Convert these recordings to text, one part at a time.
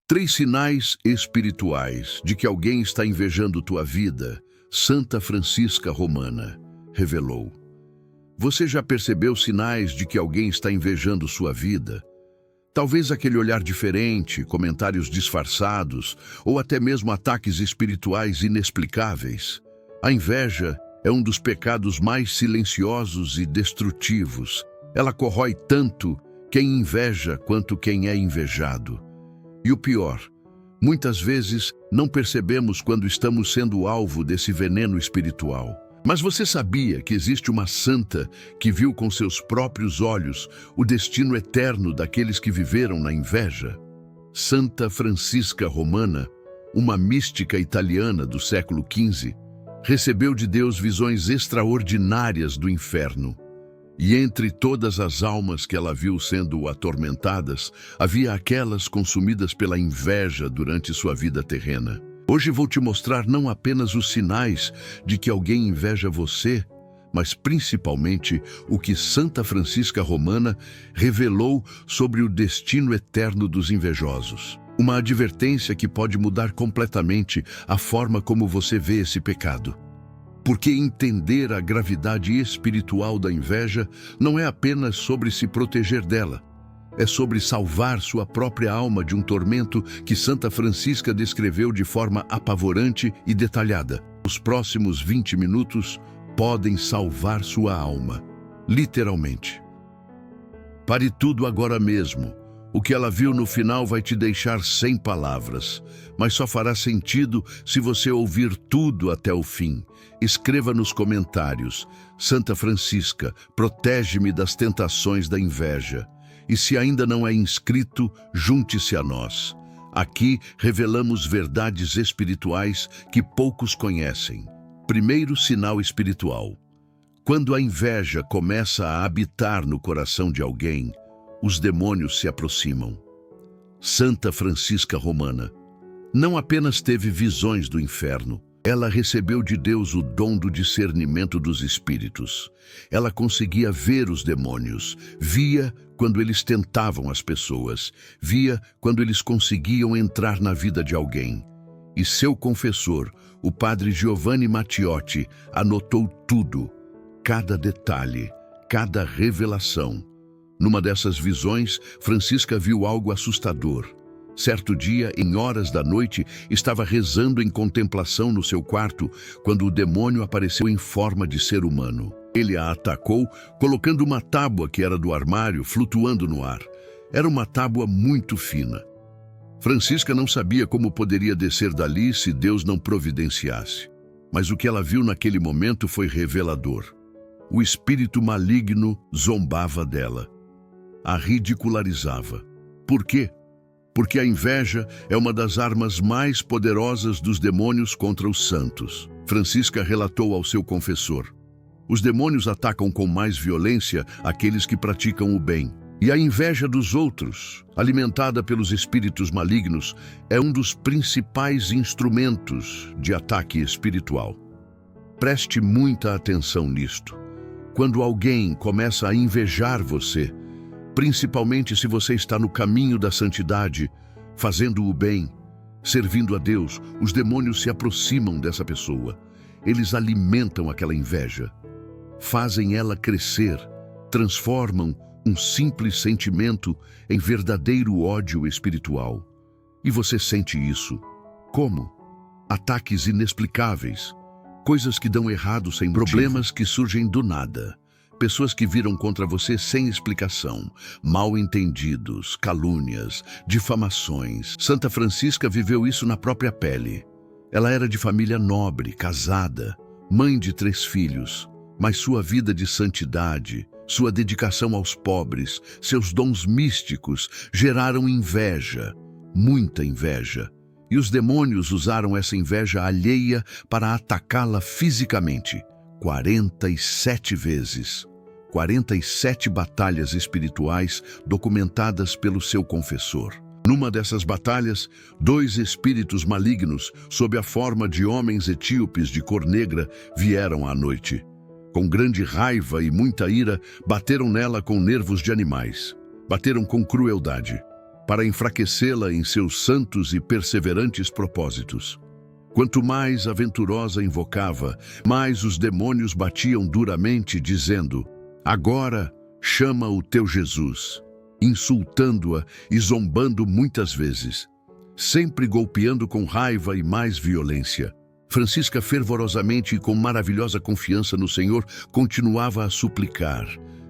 3 sinais espirituais de que alguém está invejando tua vida, Santa Francisca Romana revelou. Você já percebeu sinais de que alguém está invejando sua vida? Talvez aquele olhar diferente, comentários disfarçados ou até mesmo ataques espirituais inexplicáveis. A inveja é um dos pecados mais silenciosos e destrutivos. Ela corrói tanto quem inveja quanto quem é invejado. E o pior, muitas vezes não percebemos quando estamos sendo alvo desse veneno espiritual. Mas você sabia que existe uma santa que viu com seus próprios olhos o destino eterno daqueles que viveram na inveja? Santa Francisca Romana, uma mística italiana do século XV, recebeu de Deus visões extraordinárias do inferno. E entre todas as almas que ela viu sendo atormentadas, havia aquelas consumidas pela inveja durante sua vida terrena. Hoje vou te mostrar não apenas os sinais de que alguém inveja você, mas principalmente o que Santa Francisca Romana revelou sobre o destino eterno dos invejosos. Uma advertência que pode mudar completamente a forma como você vê esse pecado. Porque entender a gravidade espiritual da inveja não é apenas sobre se proteger dela. É sobre salvar sua própria alma de um tormento que Santa Francisca descreveu de forma apavorante e detalhada. Os próximos 20 minutos podem salvar sua alma, literalmente. Pare tudo agora mesmo. O que ela viu no final vai te deixar sem palavras, mas só fará sentido se você ouvir tudo até o fim. Escreva nos comentários: Santa Francisca, protege-me das tentações da inveja. E se ainda não é inscrito, junte-se a nós. Aqui revelamos verdades espirituais que poucos conhecem. Primeiro sinal espiritual. Quando a inveja começa a habitar no coração de alguém, os demônios se aproximam. Santa Francisca Romana não apenas teve visões do inferno, ela recebeu de Deus o dom do discernimento dos espíritos. Ela conseguia ver os demônios, via quando eles tentavam as pessoas, via quando eles conseguiam entrar na vida de alguém. E seu confessor, o padre Giovanni Matiotti, anotou tudo, cada detalhe, cada revelação. Numa dessas visões, Francisca viu algo assustador. Certo dia, em horas da noite, estava rezando em contemplação no seu quarto, quando o demônio apareceu em forma de ser humano. Ele a atacou, colocando uma tábua que era do armário, flutuando no ar. Era uma tábua muito fina. Francisca não sabia como poderia descer dali se Deus não providenciasse. Mas o que ela viu naquele momento foi revelador. O espírito maligno zombava dela, a ridicularizava. Por quê? Porque a inveja é uma das armas mais poderosas dos demônios contra os santos. Francisca relatou ao seu confessor: os demônios atacam com mais violência aqueles que praticam o bem. E a inveja dos outros, alimentada pelos espíritos malignos, é um dos principais instrumentos de ataque espiritual. Preste muita atenção nisto. Quando alguém começa a invejar você, principalmente se você está no caminho da santidade, fazendo o bem, servindo a Deus, os demônios se aproximam dessa pessoa. Eles alimentam aquela inveja, fazem ela crescer, transformam um simples sentimento em verdadeiro ódio espiritual. E você sente isso. Como? Ataques inexplicáveis, coisas que dão errado sem motivo, problemas que surgem do nada. Pessoas que viram contra você sem explicação, mal-entendidos, calúnias, difamações. Santa Francisca viveu isso na própria pele. Ela era de família nobre, casada, mãe de 3 filhos, mas sua vida de santidade, sua dedicação aos pobres, seus dons místicos geraram inveja, muita inveja. E os demônios usaram essa inveja alheia para atacá-la fisicamente. 47 vezes. 47 batalhas espirituais documentadas pelo seu confessor. Numa dessas batalhas, 2 espíritos malignos, sob a forma de homens etíopes de cor negra, vieram à noite. Com grande raiva e muita ira, bateram nela com nervos de animais. Bateram com crueldade. para enfraquecê-la em seus santos e perseverantes propósitos. Quanto mais aventurosa invocava, mais os demônios batiam duramente, dizendo: agora chama o teu Jesus, insultando-a e zombando muitas vezes, sempre golpeando com raiva e mais violência. Francisca, fervorosamente e com maravilhosa confiança no Senhor, continuava a suplicar: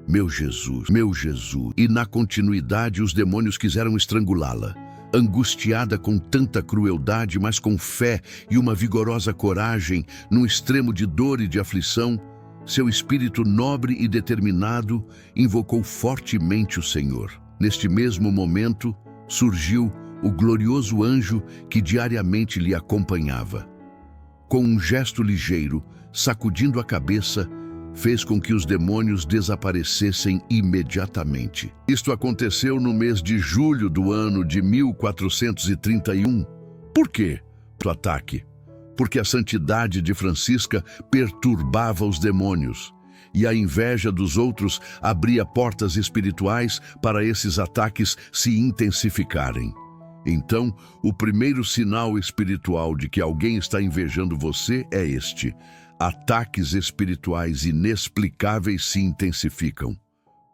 meu Jesus, meu Jesus. E na continuidade os demônios quiseram estrangulá-la. Angustiada com tanta crueldade, mas com fé e uma vigorosa coragem, num extremo de dor e de aflição, seu espírito nobre e determinado invocou fortemente o Senhor. Neste mesmo momento, surgiu o glorioso anjo que diariamente lhe acompanhava. Com um gesto ligeiro, sacudindo a cabeça, fez com que os demônios desaparecessem imediatamente. Isto aconteceu no mês de julho do ano de 1431. Por quê? O ataque. Porque a santidade de Francisca perturbava os demônios, e a inveja dos outros abria portas espirituais para esses ataques se intensificarem. Então, o primeiro sinal espiritual de que alguém está invejando você é este: ataques espirituais inexplicáveis se intensificam.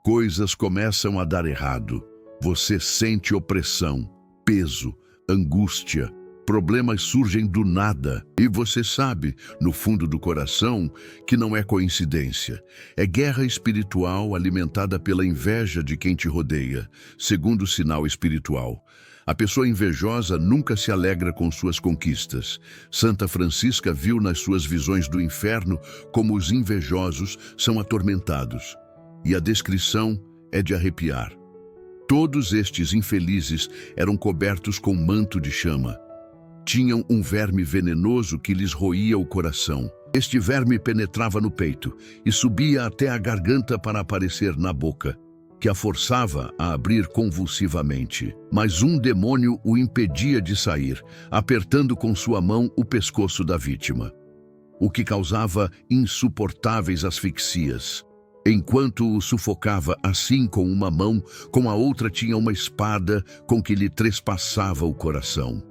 Coisas começam a dar errado. Você sente opressão, peso, angústia. Problemas surgem do nada e você sabe, no fundo do coração, que não é coincidência. É guerra espiritual alimentada pela inveja de quem te rodeia. Segundo sinal espiritual: a pessoa invejosa nunca se alegra com suas conquistas. Santa Francisca viu nas suas visões do inferno como os invejosos são atormentados. E a descrição é de arrepiar. Todos estes infelizes eram cobertos com manto de chama. Tinham um verme venenoso que lhes roía o coração. Este verme penetrava no peito e subia até a garganta para aparecer na boca, que a forçava a abrir convulsivamente. Mas um demônio o impedia de sair, apertando com sua mão o pescoço da vítima, o que causava insuportáveis asfixias. Enquanto o sufocava assim com uma mão, com a outra tinha uma espada com que lhe trespassava o coração.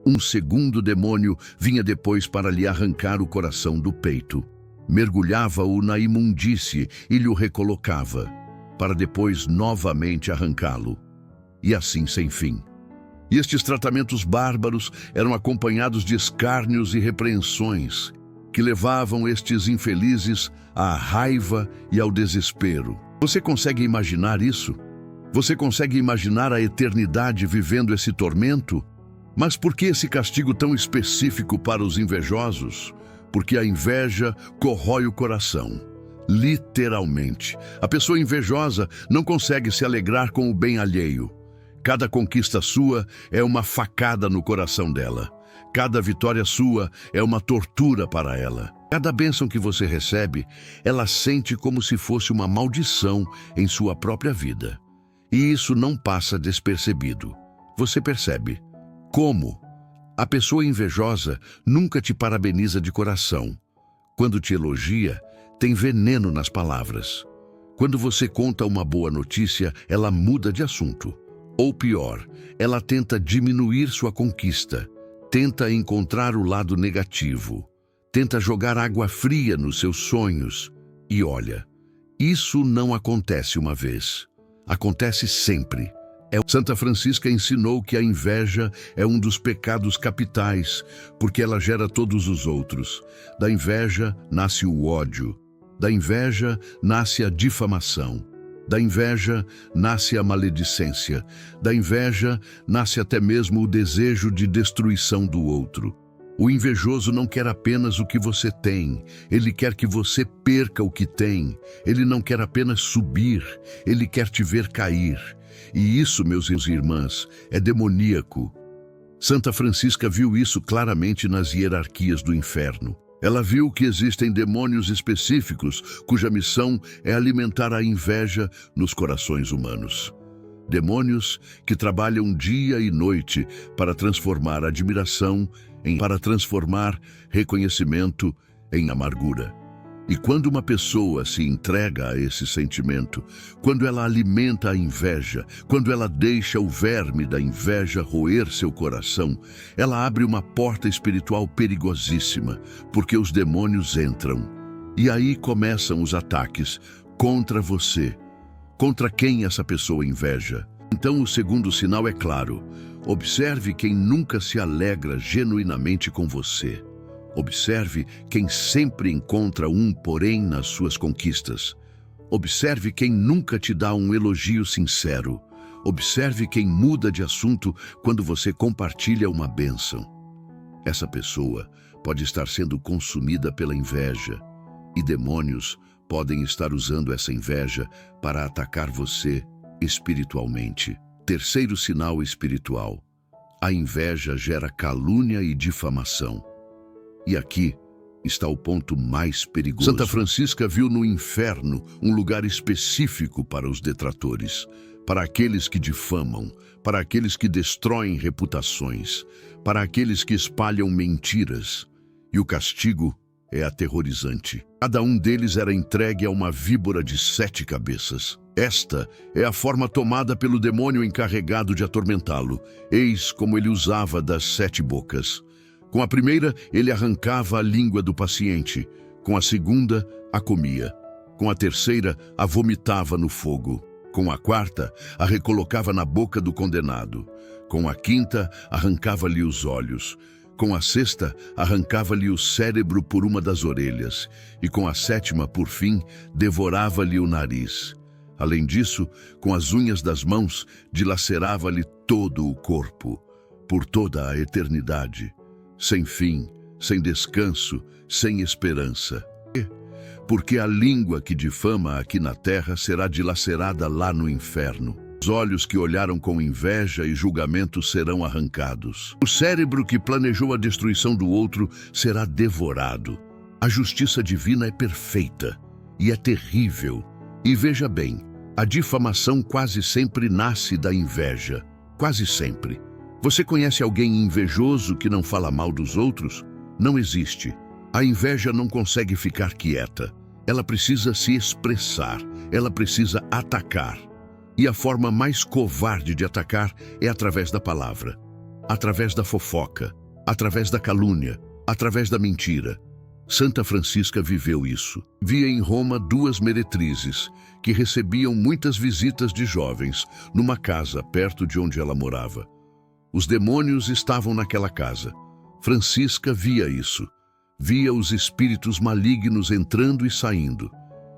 Um segundo demônio vinha depois para lhe arrancar o coração do peito. Mergulhava-o na imundície e lhe o recolocava, para depois novamente arrancá-lo. E assim sem fim. E estes tratamentos bárbaros eram acompanhados de escárnios e repreensões, que levavam estes infelizes à raiva e ao desespero. Você consegue imaginar isso? Você consegue imaginar a eternidade vivendo esse tormento? Mas por que esse castigo tão específico para os invejosos? Porque a inveja corrói o coração. Literalmente. A pessoa invejosa não consegue se alegrar com o bem alheio. Cada conquista sua é uma facada no coração dela. Cada vitória sua é uma tortura para ela. Cada bênção que você recebe, ela sente como se fosse uma maldição em sua própria vida. E isso não passa despercebido. Você percebe. Como? A pessoa invejosa nunca te parabeniza de coração. Quando te elogia, tem veneno nas palavras. Quando você conta uma boa notícia, ela muda de assunto. Ou pior, ela tenta diminuir sua conquista, tenta encontrar o lado negativo, tenta jogar água fria nos seus sonhos. E olha, isso não acontece uma vez. Acontece sempre. Santa Francisca ensinou que a inveja é um dos pecados capitais, porque ela gera todos os outros. Da inveja nasce o ódio. Da inveja nasce a difamação. Da inveja nasce a maledicência. Da inveja nasce até mesmo o desejo de destruição do outro. O invejoso não quer apenas o que você tem, ele quer que você perca o que tem. Ele não quer apenas subir, ele quer te ver cair. E isso, meus irmãos e irmãs, é demoníaco. Santa Francisca viu isso claramente nas hierarquias do inferno. Ela viu que existem demônios específicos cuja missão é alimentar a inveja nos corações humanos. Demônios que trabalham dia e noite para transformar admiração para transformar reconhecimento em amargura. E quando uma pessoa se entrega a esse sentimento, quando ela alimenta a inveja, quando ela deixa o verme da inveja roer seu coração, ela abre uma porta espiritual perigosíssima, porque os demônios entram. E aí começam os ataques contra você, contra quem essa pessoa inveja. Então o segundo sinal é claro: observe quem nunca se alegra genuinamente com você. Observe quem sempre encontra um porém nas suas conquistas. Observe quem nunca te dá um elogio sincero. Observe quem muda de assunto quando você compartilha uma bênção. Essa pessoa pode estar sendo consumida pela inveja, e demônios podem estar usando essa inveja para atacar você espiritualmente. Terceiro sinal espiritual: a inveja gera calúnia e difamação. E aqui está o ponto mais perigoso. Santa Francisca viu no inferno um lugar específico para os detratores, para aqueles que difamam, para aqueles que destroem reputações, para aqueles que espalham mentiras. E o castigo é aterrorizante. Cada um deles era entregue a uma víbora de 7 cabeças. Esta é a forma tomada pelo demônio encarregado de atormentá-lo. Eis como ele usava das 7 bocas. Com a primeira, ele arrancava a língua do paciente. Com a segunda, a comia. Com a terceira, a vomitava no fogo. Com a quarta, a recolocava na boca do condenado. Com a quinta, arrancava-lhe os olhos. Com a sexta, arrancava-lhe o cérebro por uma das orelhas. E com a sétima, por fim, devorava-lhe o nariz. Além disso, com as unhas das mãos, dilacerava-lhe todo o corpo, por toda a eternidade. Sem fim, sem descanso, sem esperança. Porque a língua que difama aqui na terra será dilacerada lá no inferno. Os olhos que olharam com inveja e julgamento serão arrancados. O cérebro que planejou a destruição do outro será devorado. A justiça divina é perfeita e é terrível. E veja bem, a difamação quase sempre nasce da inveja. Quase sempre. Você conhece alguém invejoso que não fala mal dos outros? Não existe. A inveja não consegue ficar quieta. Ela precisa se expressar. Ela precisa atacar. E a forma mais covarde de atacar é através da palavra, através da fofoca, através da calúnia, através da mentira. Santa Francisca viveu isso. Via em Roma 2 meretrizes que recebiam muitas visitas de jovens numa casa perto de onde ela morava. Os demônios estavam naquela casa. Francisca via isso. Via os espíritos malignos entrando e saindo.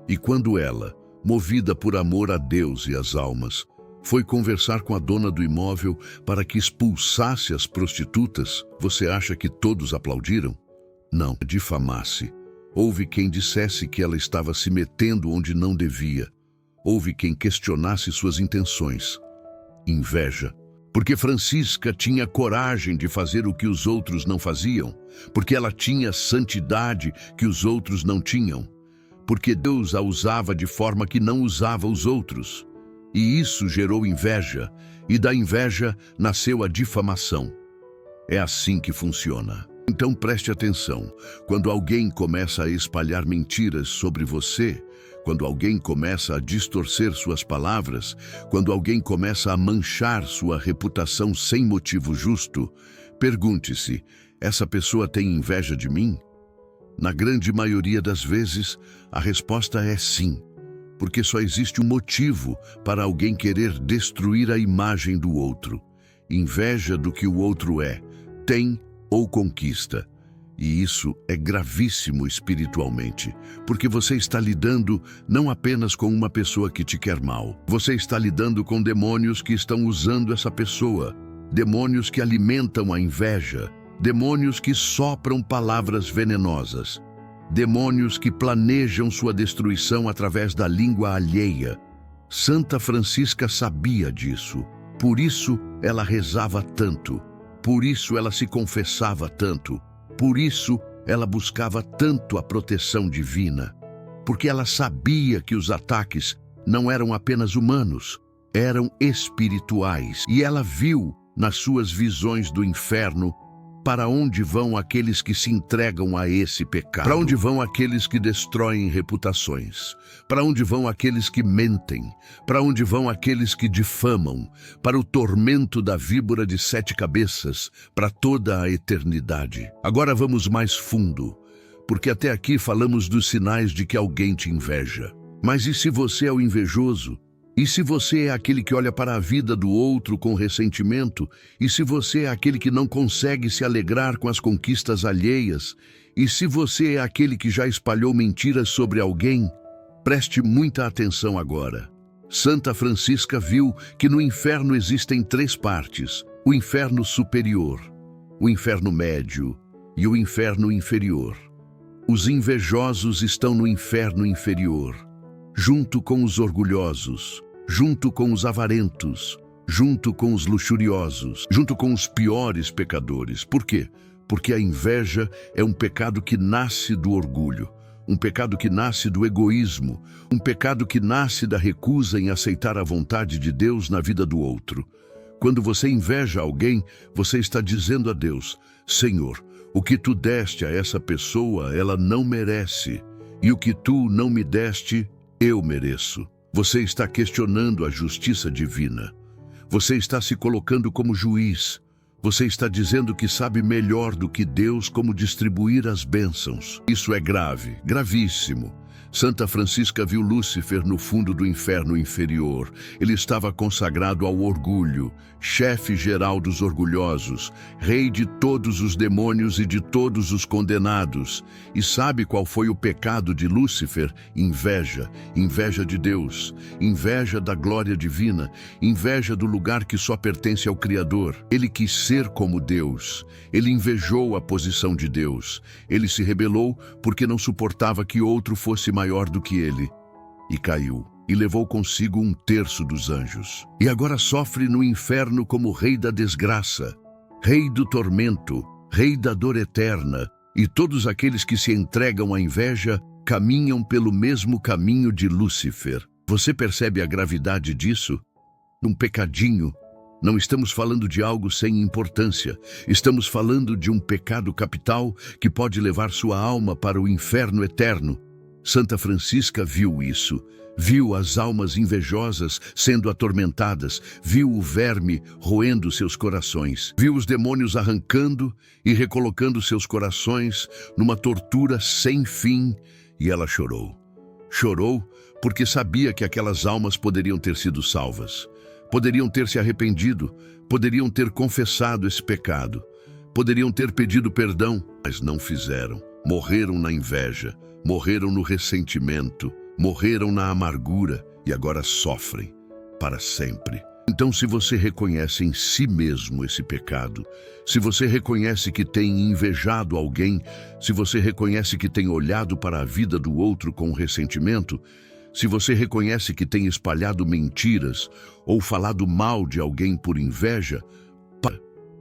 E quando ela, movida por amor a Deus e às almas, foi conversar com a dona do imóvel para que expulsasse as prostitutas, você acha que todos aplaudiram? Não. Difamasse. Houve quem dissesse que ela estava se metendo onde não devia. Houve quem questionasse suas intenções. Inveja. Porque Francisca tinha coragem de fazer o que os outros não faziam, porque ela tinha santidade que os outros não tinham, porque Deus a usava de forma que não usava os outros. E isso gerou inveja, e da inveja nasceu a difamação. É assim que funciona. Então preste atenção, quando alguém começa a espalhar mentiras sobre você, quando alguém começa a distorcer suas palavras, quando alguém começa a manchar sua reputação sem motivo justo, pergunte-se: essa pessoa tem inveja de mim? Na grande maioria das vezes, a resposta é sim, porque só existe um motivo para alguém querer destruir a imagem do outro: inveja do que o outro é, tem ou conquista. E isso é gravíssimo espiritualmente, porque você está lidando não apenas com uma pessoa que te quer mal. Você está lidando com demônios que estão usando essa pessoa, demônios que alimentam a inveja, demônios que sopram palavras venenosas, demônios que planejam sua destruição através da língua alheia. Santa Francisca sabia disso, por isso ela rezava tanto, por isso ela se confessava tanto. Por isso, ela buscava tanto a proteção divina, porque ela sabia que os ataques não eram apenas humanos, eram espirituais. E ela viu, nas suas visões do inferno, para onde vão aqueles que se entregam a esse pecado? Para onde vão aqueles que destroem reputações? Para onde vão aqueles que mentem? Para onde vão aqueles que difamam? Para o tormento da víbora de 7 cabeças, para toda a eternidade. Agora vamos mais fundo, porque até aqui falamos dos sinais de que alguém te inveja. Mas e se você é o invejoso? E se você é aquele que olha para a vida do outro com ressentimento? E se você é aquele que não consegue se alegrar com as conquistas alheias? E se você é aquele que já espalhou mentiras sobre alguém? Preste muita atenção agora. Santa Francisca viu que no inferno existem 3 partes: o inferno superior, o inferno médio e o inferno inferior. Os invejosos estão no inferno inferior, junto com os orgulhosos, junto com os avarentos, junto com os luxuriosos, junto com os piores pecadores. Por quê? Porque a inveja é um pecado que nasce do orgulho, um pecado que nasce do egoísmo, um pecado que nasce da recusa em aceitar a vontade de Deus na vida do outro. Quando você inveja alguém, você está dizendo a Deus: Senhor, o que tu deste a essa pessoa, ela não merece, e o que tu não me deste, eu mereço. Você está questionando a justiça divina. Você está se colocando como juiz. Você está dizendo que sabe melhor do que Deus como distribuir as bênçãos. Isso é grave, gravíssimo. Santa Francisca viu Lúcifer no fundo do inferno inferior. Ele estava consagrado ao orgulho, chefe geral dos orgulhosos, rei de todos os demônios e de todos os condenados. E sabe qual foi o pecado de Lúcifer? Inveja. Inveja de Deus, inveja da glória divina, inveja do lugar que só pertence ao Criador. Ele quis ser como Deus. Ele invejou a posição de Deus. Ele se rebelou porque não suportava que outro fosse maior do que ele, e caiu, e levou consigo 1/3 dos anjos. E agora sofre no inferno como rei da desgraça, rei do tormento, rei da dor eterna, e todos aqueles que se entregam à inveja caminham pelo mesmo caminho de Lúcifer. Você percebe a gravidade disso? Um pecadinho. Não estamos falando de algo sem importância. Estamos falando de um pecado capital que pode levar sua alma para o inferno eterno. Santa Francisca viu isso, viu as almas invejosas sendo atormentadas, viu o verme roendo seus corações, viu os demônios arrancando e recolocando seus corações numa tortura sem fim, e ela chorou. Chorou porque sabia que aquelas almas poderiam ter sido salvas, poderiam ter se arrependido, poderiam ter confessado esse pecado, poderiam ter pedido perdão, mas não fizeram. Morreram na inveja, morreram no ressentimento, morreram na amargura e agora sofrem para sempre. Então, se você reconhece em si mesmo esse pecado, se você reconhece que tem invejado alguém, se você reconhece que tem olhado para a vida do outro com ressentimento, se você reconhece que tem espalhado mentiras ou falado mal de alguém por inveja,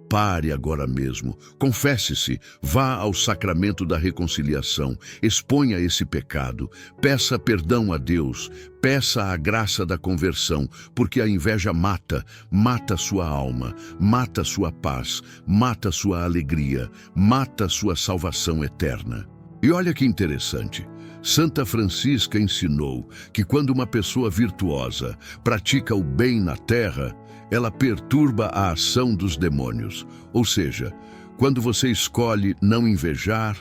pare agora mesmo, confesse-se, vá ao sacramento da reconciliação, exponha esse pecado, peça perdão a Deus, peça a graça da conversão, porque a inveja mata sua alma, mata sua paz, mata sua alegria, mata sua salvação eterna. E olha que interessante, Santa Francisca ensinou que quando uma pessoa virtuosa pratica o bem na terra, ela perturba a ação dos demônios. Ou seja, quando você escolhe não invejar,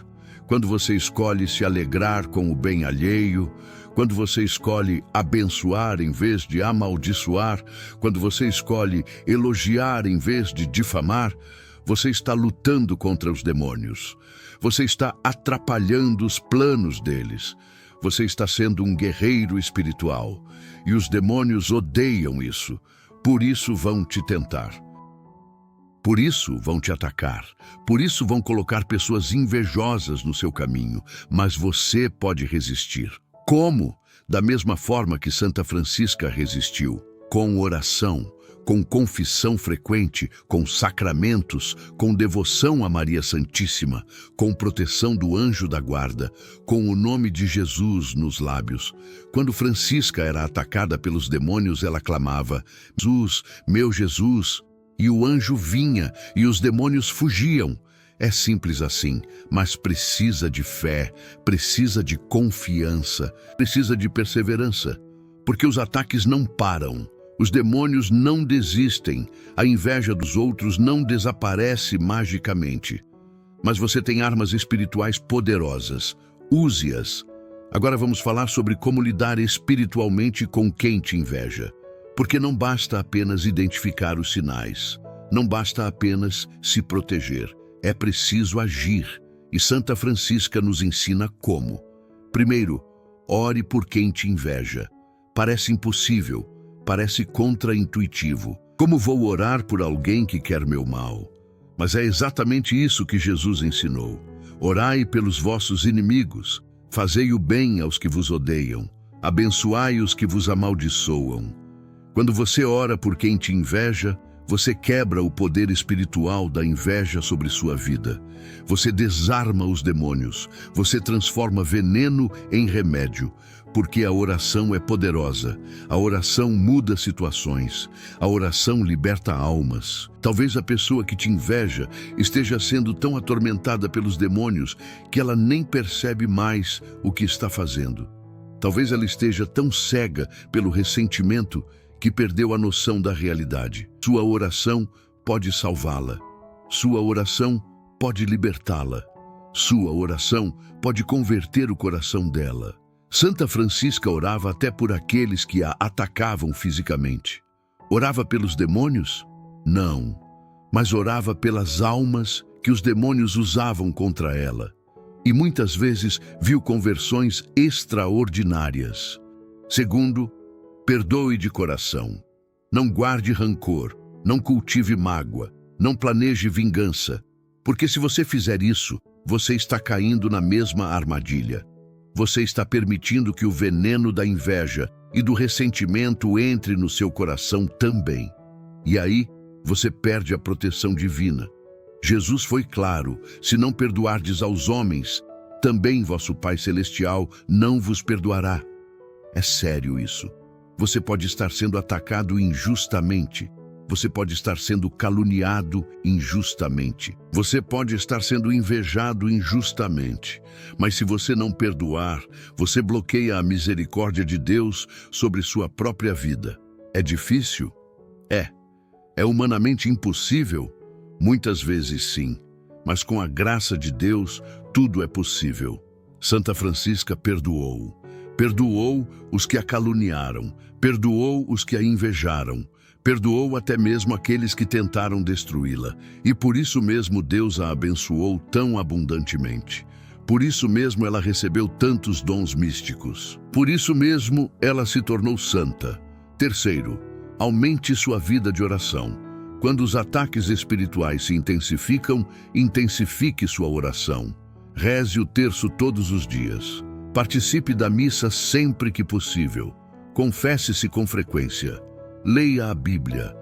quando você escolhe se alegrar com o bem alheio, quando você escolhe abençoar em vez de amaldiçoar, quando você escolhe elogiar em vez de difamar, você está lutando contra os demônios. Você está atrapalhando os planos deles. Você está sendo um guerreiro espiritual. E os demônios odeiam isso. Por isso vão te tentar. Por isso vão te atacar. Por isso vão colocar pessoas invejosas no seu caminho. Mas você pode resistir. Como? Da mesma forma que Santa Francisca resistiu. Com oração, com confissão frequente, com sacramentos, com devoção a Maria Santíssima, com proteção do anjo da guarda, com o nome de Jesus nos lábios. Quando Francisca era atacada pelos demônios, ela clamava: Jesus, meu Jesus! E o anjo vinha e os demônios fugiam. É simples assim, mas precisa de fé, precisa de confiança, precisa de perseverança. Porque os ataques não param, os demônios não desistem, a inveja dos outros não desaparece magicamente. Mas você tem armas espirituais poderosas, use-as. Agora vamos falar sobre como lidar espiritualmente com quem te inveja. Porque não basta apenas identificar os sinais, não basta apenas se proteger. É preciso agir, e Santa Francisca nos ensina como. Primeiro, ore por quem te inveja. Parece impossível, parece contraintuitivo. Como vou orar por alguém que quer meu mal? Mas é exatamente isso que Jesus ensinou. Orai pelos vossos inimigos, fazei o bem aos que vos odeiam, abençoai os que vos amaldiçoam. Quando você ora por quem te inveja, você quebra o poder espiritual da inveja sobre sua vida. Você desarma os demônios. Você transforma veneno em remédio. Porque a oração é poderosa. A oração muda situações. A oração liberta almas. Talvez a pessoa que te inveja esteja sendo tão atormentada pelos demônios que ela nem percebe mais o que está fazendo. Talvez ela esteja tão cega pelo ressentimento que perdeu a noção da realidade. Sua oração pode salvá-la. Sua oração pode libertá-la. Sua oração pode converter o coração dela. Santa Francisca orava até por aqueles que a atacavam fisicamente. Orava pelos demônios? Não, mas orava pelas almas que os demônios usavam contra ela. E muitas vezes viu conversões extraordinárias. Segundo, perdoe de coração. Não guarde rancor, não cultive mágoa, não planeje vingança, porque se você fizer isso, você está caindo na mesma armadilha. Você está permitindo que o veneno da inveja e do ressentimento entre no seu coração também. E aí, você perde a proteção divina. Jesus foi claro: se não perdoardes aos homens, também vosso Pai Celestial não vos perdoará. É sério isso. Você pode estar sendo atacado injustamente. Você pode estar sendo caluniado injustamente. Você pode estar sendo invejado injustamente. Mas se você não perdoar, você bloqueia a misericórdia de Deus sobre sua própria vida. É difícil? É. É humanamente impossível? Muitas vezes sim. Mas com a graça de Deus, tudo é possível. Santa Francisca perdoou. Perdoou os que a caluniaram, perdoou os que a invejaram, perdoou até mesmo aqueles que tentaram destruí-la. E por isso mesmo Deus a abençoou tão abundantemente. Por isso mesmo ela recebeu tantos dons místicos. Por isso mesmo ela se tornou santa. Terceiro, aumente sua vida de oração. Quando os ataques espirituais se intensificam, intensifique sua oração. Reze o terço todos os dias. Participe da missa sempre que possível. Confesse-se com frequência. Leia a Bíblia.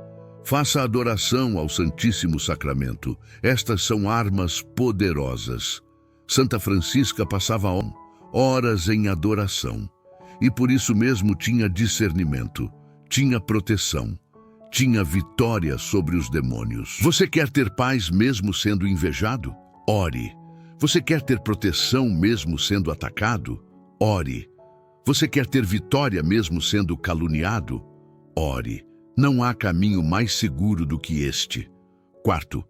Faça adoração ao Santíssimo Sacramento. Estas são armas poderosas. Santa Francisca passava horas em adoração. E por isso mesmo tinha discernimento, tinha proteção, tinha vitória sobre os demônios. Você quer ter paz mesmo sendo invejado? Ore. Você quer ter proteção mesmo sendo atacado? Ore. Você quer ter vitória mesmo sendo caluniado? Ore. Não há caminho mais seguro do que este. Quarto,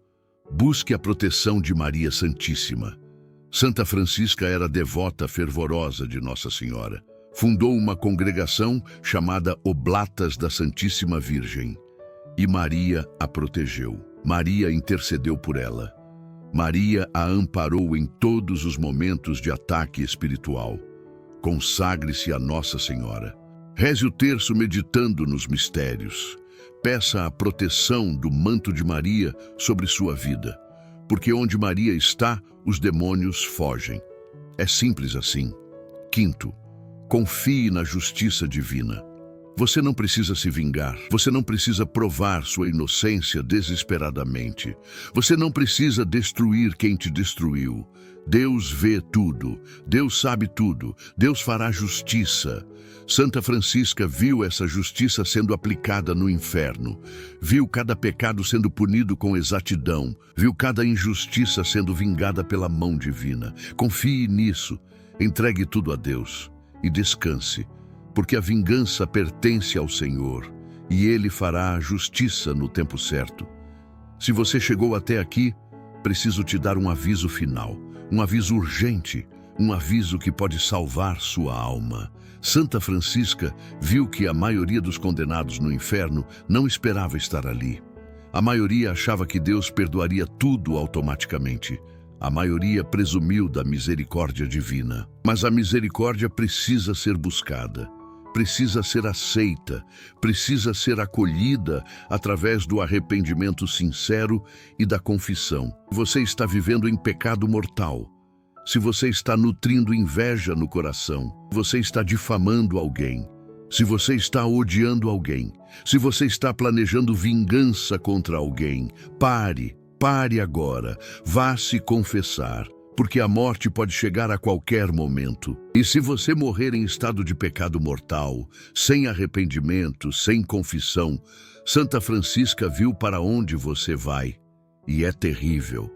busque a proteção de Maria Santíssima. Santa Francisca era devota fervorosa de Nossa Senhora. Fundou uma congregação chamada Oblatas da Santíssima Virgem. E Maria a protegeu. Maria intercedeu por ela. Maria a amparou em todos os momentos de ataque espiritual. Consagre-se a Nossa Senhora. Reze o terço meditando nos mistérios. Peça a proteção do manto de Maria sobre sua vida, porque onde Maria está, os demônios fogem. É simples assim. Quinto, confie na justiça divina. Você não precisa se vingar. Você não precisa provar sua inocência desesperadamente. Você não precisa destruir quem te destruiu. Deus vê tudo. Deus sabe tudo. Deus fará justiça. Santa Francisca viu essa justiça sendo aplicada no inferno. Viu cada pecado sendo punido com exatidão. Viu cada injustiça sendo vingada pela mão divina. Confie nisso. Entregue tudo a Deus e descanse, porque a vingança pertence ao Senhor e Ele fará a justiça no tempo certo. Se você chegou até aqui, preciso te dar um aviso final, um aviso urgente, um aviso que pode salvar sua alma. Santa Francisca viu que a maioria dos condenados no inferno não esperava estar ali. A maioria achava que Deus perdoaria tudo automaticamente. A maioria presumiu da misericórdia divina. Mas a misericórdia precisa ser buscada, precisa ser aceita, precisa ser acolhida através do arrependimento sincero e da confissão. Você está vivendo em pecado mortal. Se você está nutrindo inveja no coração, você está difamando alguém. Se você está odiando alguém, se você está planejando vingança contra alguém, pare agora, vá se confessar, porque a morte pode chegar a qualquer momento. E se você morrer em estado de pecado mortal, sem arrependimento, sem confissão, Santa Francisca viu para onde você vai. E é terrível.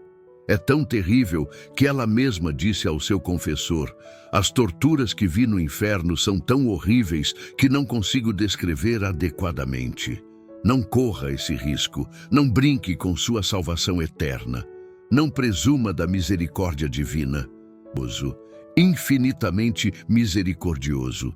É tão terrível que ela mesma disse ao seu confessor: as torturas que vi no inferno são tão horríveis que não consigo descrever adequadamente. Não corra esse risco, não brinque com sua salvação eterna. Não presuma da misericórdia divina. Infinitamente misericordioso.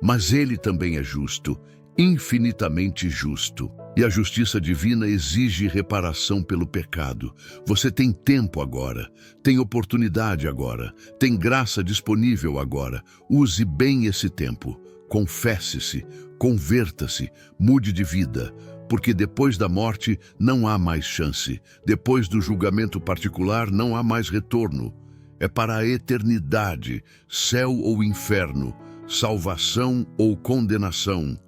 Mas Ele também é justo, infinitamente justo. E a justiça divina exige reparação pelo pecado. Você tem tempo agora, tem oportunidade agora, tem graça disponível agora. Use bem esse tempo. Confesse-se, converta-se, mude de vida, porque depois da morte não há mais chance. Depois do julgamento particular não há mais retorno. É para a eternidade, céu ou inferno, salvação ou condenação.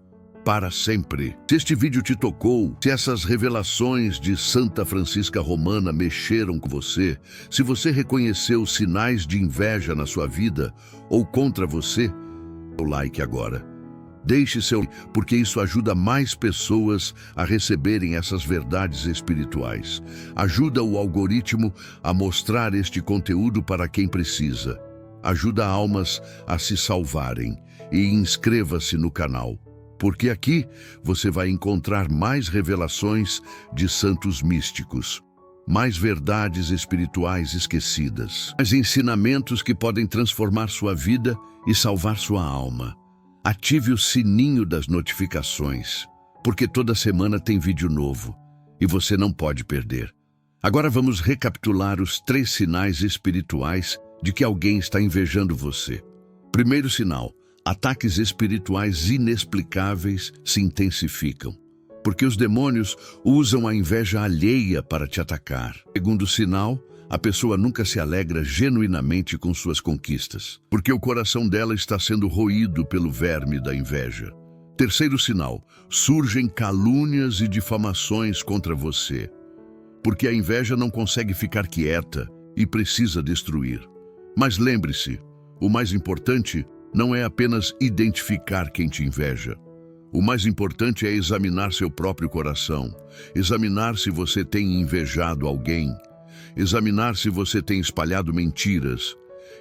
Para sempre. Se este vídeo te tocou, se essas revelações de Santa Francisca Romana mexeram com você, se você reconheceu sinais de inveja na sua vida ou contra você, o like agora. Deixe seu like, porque isso ajuda mais pessoas a receberem essas verdades espirituais. Ajuda o algoritmo a mostrar este conteúdo para quem precisa. Ajuda almas a se salvarem. E inscreva-se no canal, porque aqui você vai encontrar mais revelações de santos místicos, mais verdades espirituais esquecidas, mais ensinamentos que podem transformar sua vida e salvar sua alma. Ative o sininho das notificações, porque toda semana tem vídeo novo e você não pode perder. Agora vamos recapitular os 3 sinais espirituais de que alguém está invejando você. Primeiro sinal: ataques espirituais inexplicáveis se intensificam, porque os demônios usam a inveja alheia para te atacar. Segundo sinal: a pessoa nunca se alegra genuinamente com suas conquistas, porque o coração dela está sendo roído pelo verme da inveja. Terceiro sinal: surgem calúnias e difamações contra você, porque a inveja não consegue ficar quieta e precisa destruir. Mas lembre-se, o mais importante não é apenas identificar quem te inveja. O mais importante é examinar seu próprio coração, examinar se você tem invejado alguém, examinar se você tem espalhado mentiras,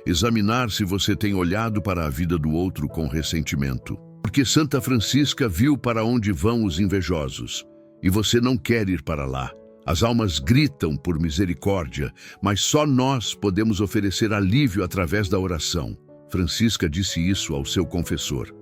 examinar se você tem olhado para a vida do outro com ressentimento. Porque Santa Francisca viu para onde vão os invejosos, e você não quer ir para lá. As almas gritam por misericórdia, mas só nós podemos oferecer alívio através da oração. Francisca disse isso ao seu confessor: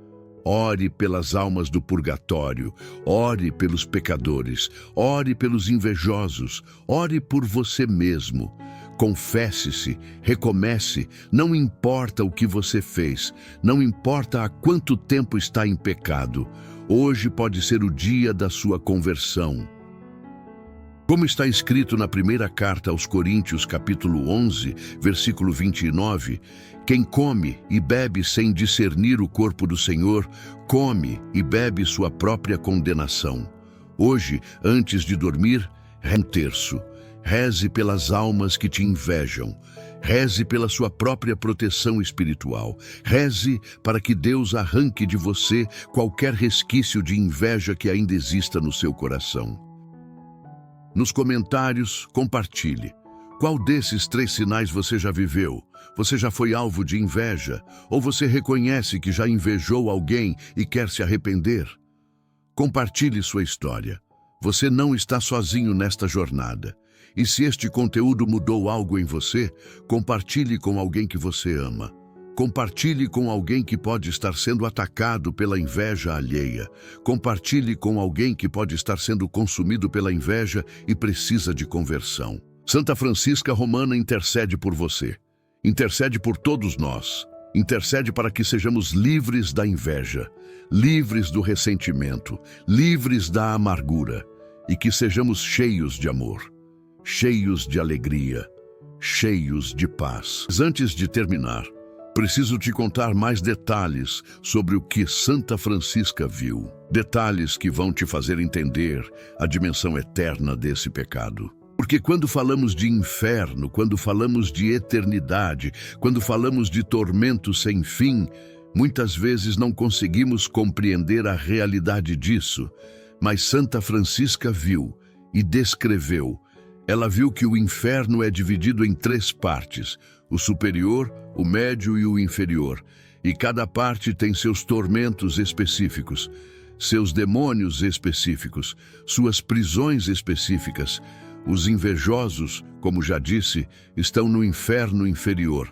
ore pelas almas do purgatório, ore pelos pecadores, ore pelos invejosos, ore por você mesmo. Confesse-se, recomece, não importa o que você fez, não importa há quanto tempo está em pecado. Hoje pode ser o dia da sua conversão. Como está escrito na primeira carta aos Coríntios, capítulo 11, versículo 29, quem come e bebe sem discernir o corpo do Senhor, come e bebe sua própria condenação. Hoje, antes de dormir, reze um terço. Reze pelas almas que te invejam. Reze pela sua própria proteção espiritual. Reze para que Deus arranque de você qualquer resquício de inveja que ainda exista no seu coração. Nos comentários, compartilhe. Qual desses 3 sinais você já viveu? Você já foi alvo de inveja? Ou você reconhece que já invejou alguém e quer se arrepender? Compartilhe sua história. Você não está sozinho nesta jornada. E se este conteúdo mudou algo em você, compartilhe com alguém que você ama. Compartilhe com alguém que pode estar sendo atacado pela inveja alheia. Compartilhe com alguém que pode estar sendo consumido pela inveja e precisa de conversão. Santa Francisca Romana intercede por você. Intercede por todos nós. Intercede para que sejamos livres da inveja, livres do ressentimento, livres da amargura e que sejamos cheios de amor, cheios de alegria, cheios de paz. Mas antes de terminar, preciso te contar mais detalhes sobre o que Santa Francisca viu. Detalhes que vão te fazer entender a dimensão eterna desse pecado. Porque quando falamos de inferno, quando falamos de eternidade, quando falamos de tormento sem fim, muitas vezes não conseguimos compreender a realidade disso. Mas Santa Francisca viu e descreveu. Ela viu que o inferno é dividido em 3 partes: o superior, o médio e o inferior. E cada parte tem seus tormentos específicos, seus demônios específicos, suas prisões específicas. Os invejosos, como já disse, estão no inferno inferior,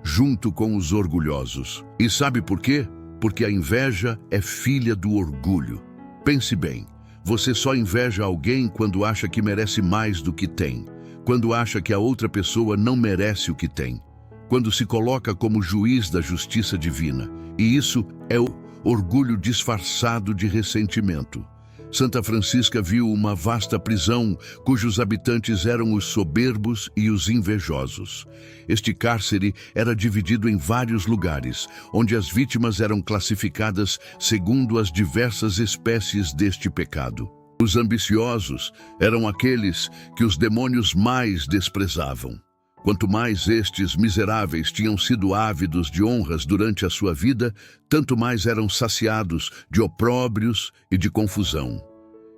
junto com os orgulhosos. E sabe por quê? Porque a inveja é filha do orgulho. Pense bem, você só inveja alguém quando acha que merece mais do que tem, quando acha que a outra pessoa não merece o que tem, quando se coloca como juiz da justiça divina. E isso é o orgulho disfarçado de ressentimento. Santa Francisca viu uma vasta prisão cujos habitantes eram os soberbos e os invejosos. Este cárcere era dividido em vários lugares, onde as vítimas eram classificadas segundo as diversas espécies deste pecado. Os ambiciosos eram aqueles que os demônios mais desprezavam. Quanto mais estes miseráveis tinham sido ávidos de honras durante a sua vida, tanto mais eram saciados de opróbrios e de confusão.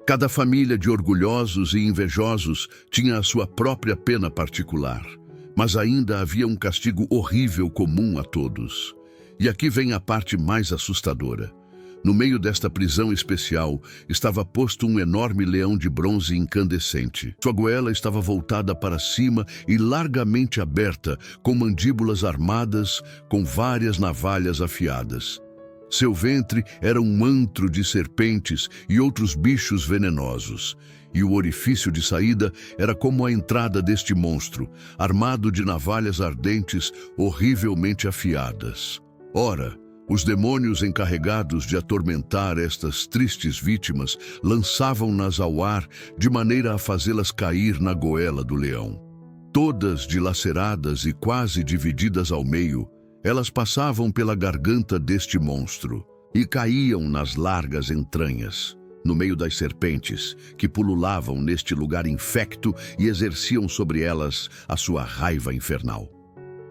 Cada família de orgulhosos e invejosos tinha a sua própria pena particular, mas ainda havia um castigo horrível comum a todos. E aqui vem a parte mais assustadora. No meio desta prisão especial estava posto um enorme leão de bronze incandescente. Sua goela estava voltada para cima e largamente aberta, com mandíbulas armadas, com várias navalhas afiadas. Seu ventre era um antro de serpentes e outros bichos venenosos. E o orifício de saída era como a entrada deste monstro, armado de navalhas ardentes horrivelmente afiadas. Ora, os demônios encarregados de atormentar estas tristes vítimas lançavam-nas ao ar de maneira a fazê-las cair na goela do leão. Todas dilaceradas e quase divididas ao meio, elas passavam pela garganta deste monstro e caíam nas largas entranhas, no meio das serpentes, que pululavam neste lugar infecto e exerciam sobre elas a sua raiva infernal.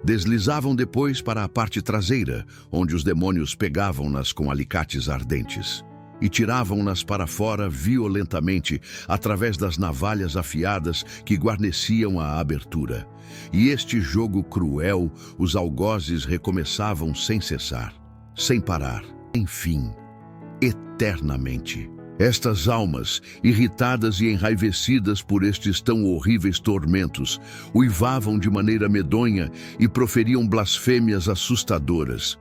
Deslizavam depois para a parte traseira, onde os demônios pegavam-nas com alicates ardentes e tiravam-nas para fora violentamente através das navalhas afiadas que guarneciam a abertura. E este jogo cruel os algozes recomeçavam sem cessar, sem parar, enfim, eternamente. Estas almas, irritadas e enraivecidas por estes tão horríveis tormentos, uivavam de maneira medonha e proferiam blasfêmias assustadoras.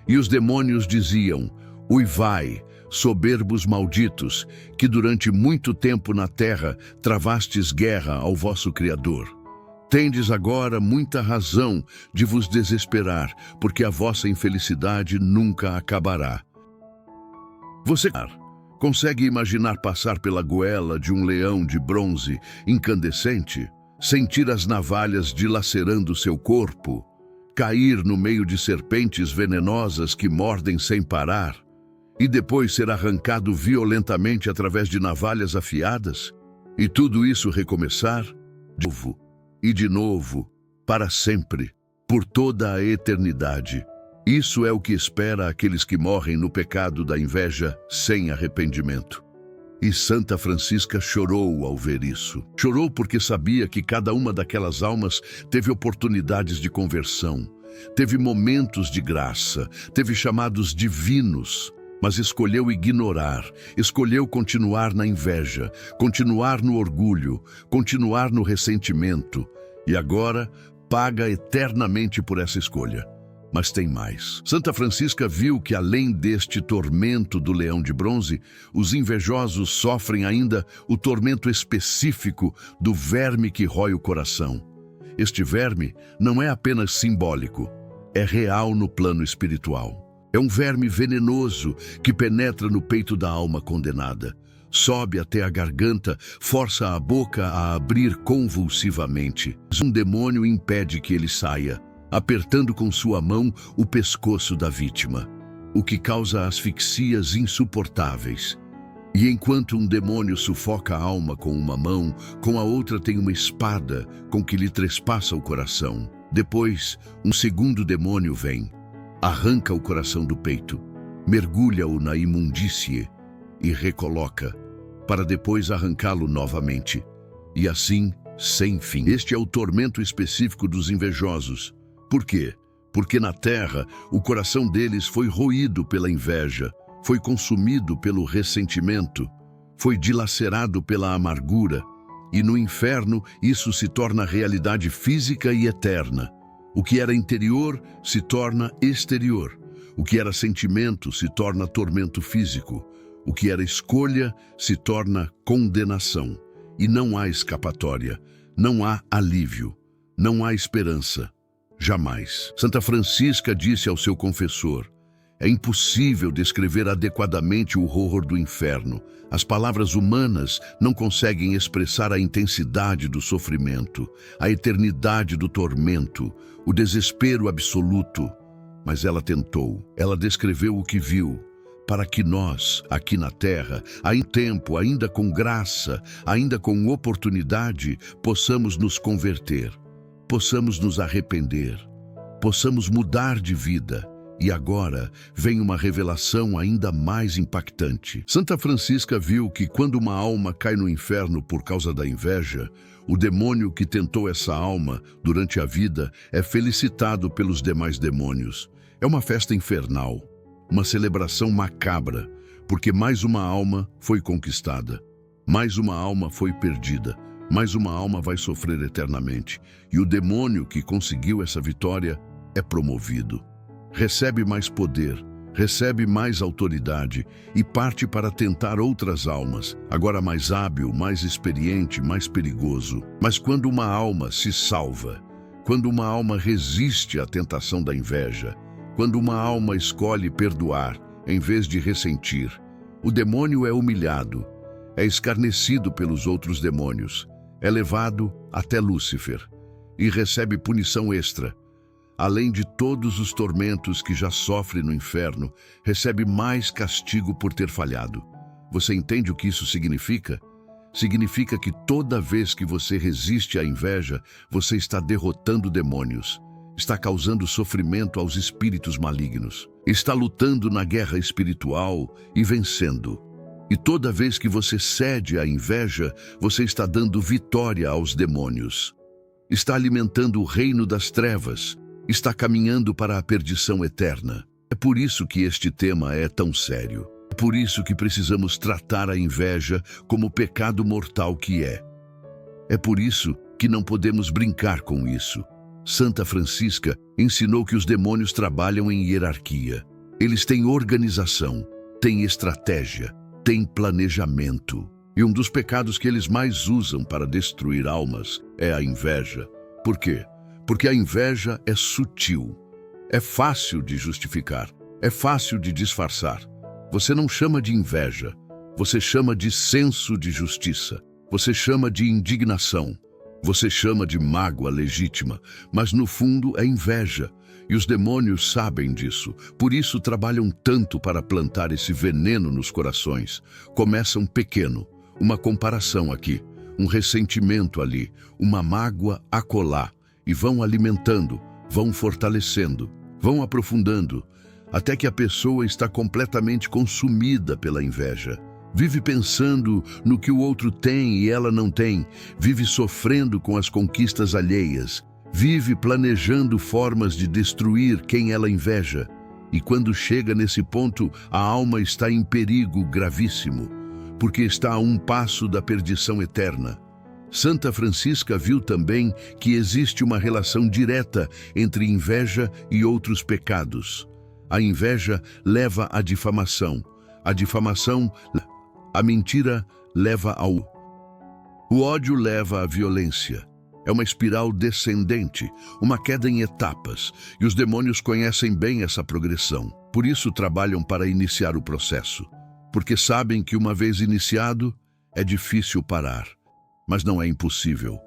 E os demônios diziam: uivai, soberbos malditos, que durante muito tempo na terra travastes guerra ao vosso Criador. Tendes agora muita razão de vos desesperar, porque a vossa infelicidade nunca acabará. Você Consegue imaginar passar pela goela de um leão de bronze incandescente? Sentir as navalhas dilacerando seu corpo? Cair no meio de serpentes venenosas que mordem sem parar? E depois ser arrancado violentamente através de navalhas afiadas? E tudo isso recomeçar? De novo, e de novo, para sempre, por toda a eternidade. Isso é o que espera aqueles que morrem no pecado da inveja sem arrependimento. E Santa Francisca chorou ao ver isso. Chorou porque sabia que cada uma daquelas almas teve oportunidades de conversão, teve momentos de graça, teve chamados divinos, mas escolheu ignorar, escolheu continuar na inveja, continuar no orgulho, continuar no ressentimento, e agora paga eternamente por essa escolha. Mas tem mais. Santa Francisca viu que, além deste tormento do leão de bronze, os invejosos sofrem ainda o tormento específico do verme que rói o coração. Este verme não é apenas simbólico, é real no plano espiritual. É um verme venenoso que penetra no peito da alma condenada, sobe até a garganta, força a boca a abrir convulsivamente. Um demônio impede que ele saia, apertando com sua mão o pescoço da vítima, o que causa asfixias insuportáveis. E enquanto um demônio sufoca a alma com uma mão, com a outra tem uma espada com que lhe trespassa o coração. Depois, um segundo demônio vem, arranca o coração do peito, mergulha-o na imundície e recoloca, para depois arrancá-lo novamente. E assim, sem fim. Este é o tormento específico dos invejosos. Por quê? Porque na terra o coração deles foi roído pela inveja, foi consumido pelo ressentimento, foi dilacerado pela amargura, e no inferno isso se torna realidade física e eterna. O que era interior se torna exterior, o que era sentimento se torna tormento físico, o que era escolha se torna condenação, e não há escapatória, não há alívio, não há esperança. Jamais. Santa Francisca disse ao seu confessor: é impossível descrever adequadamente o horror do inferno. As palavras humanas não conseguem expressar a intensidade do sofrimento, a eternidade do tormento, o desespero absoluto. Mas ela tentou, ela descreveu o que viu, para que nós, aqui na terra, em tempo, ainda com graça, ainda com oportunidade, possamos nos converter, possamos nos arrepender, possamos mudar de vida. E agora vem uma revelação ainda mais impactante. Santa Francisca viu que quando uma alma cai no inferno por causa da inveja, o demônio que tentou essa alma durante a vida é felicitado pelos demais demônios. É uma festa infernal, uma celebração macabra, porque mais uma alma foi conquistada, mais uma alma foi perdida, mais uma alma vai sofrer eternamente. E o demônio que conseguiu essa vitória é promovido. Recebe mais poder, recebe mais autoridade e parte para tentar outras almas, agora mais hábil, mais experiente, mais perigoso. Mas quando uma alma se salva, quando uma alma resiste à tentação da inveja, quando uma alma escolhe perdoar em vez de ressentir, o demônio é humilhado, é escarnecido pelos outros demônios, é levado até Lúcifer e recebe punição extra. Além de todos os tormentos que já sofre no inferno, recebe mais castigo por ter falhado. Você entende o que isso significa? Significa que toda vez que você resiste à inveja, você está derrotando demônios, está causando sofrimento aos espíritos malignos, está lutando na guerra espiritual e vencendo. E toda vez que você cede à inveja, você está dando vitória aos demônios, está alimentando o reino das trevas, está caminhando para a perdição eterna. É por isso que este tema é tão sério. É por isso que precisamos tratar a inveja como o pecado mortal que é. É por isso que não podemos brincar com isso. Santa Francisca ensinou que os demônios trabalham em hierarquia. Eles têm organização, têm estratégia, têm planejamento. E um dos pecados que eles mais usam para destruir almas é a inveja. Por quê? Porque a inveja é sutil, é fácil de justificar, é fácil de disfarçar. Você não chama de inveja, Você chama de senso de justiça. Você chama de indignação. Você chama de mágoa legítima, mas no fundo é inveja. E os demônios sabem disso, por isso trabalham tanto para plantar esse veneno nos corações. Começam pequeno, uma comparação aqui, um ressentimento ali, uma mágoa acolá, e vão alimentando, vão fortalecendo, vão aprofundando, até que a pessoa está completamente consumida pela inveja. Vive pensando no que o outro tem e ela não tem, vive sofrendo com as conquistas alheias, vive planejando formas de destruir quem ela inveja. E quando chega nesse ponto, a alma está em perigo gravíssimo, porque está a um passo da perdição eterna. Santa Francisca viu também que existe uma relação direta entre inveja e outros pecados. A inveja leva à difamação. A difamação, a mentira leva ao... O ódio leva à violência. É uma espiral descendente, uma queda em etapas, e os demônios conhecem bem essa progressão. Por isso trabalham para iniciar o processo, porque sabem que uma vez iniciado, é difícil parar. Mas não é impossível.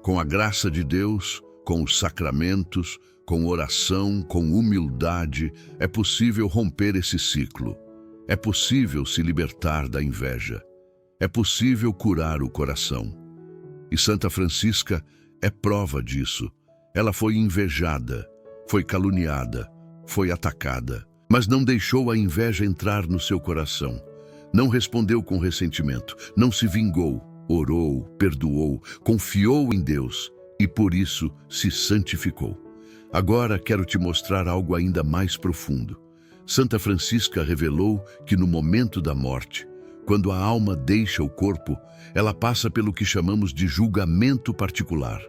Com a graça de Deus, com os sacramentos, com oração, com humildade, é possível romper esse ciclo. É possível se libertar da inveja. É possível curar o coração. E Santa Francisca é prova disso. Ela foi invejada, foi caluniada, foi atacada, mas não deixou a inveja entrar no seu coração. Não respondeu com ressentimento, não se vingou, orou, perdoou, confiou em Deus e por isso se santificou. Agora quero te mostrar algo ainda mais profundo. Santa Francisca revelou que no momento da morte, quando a alma deixa o corpo, ela passa pelo que chamamos de julgamento particular.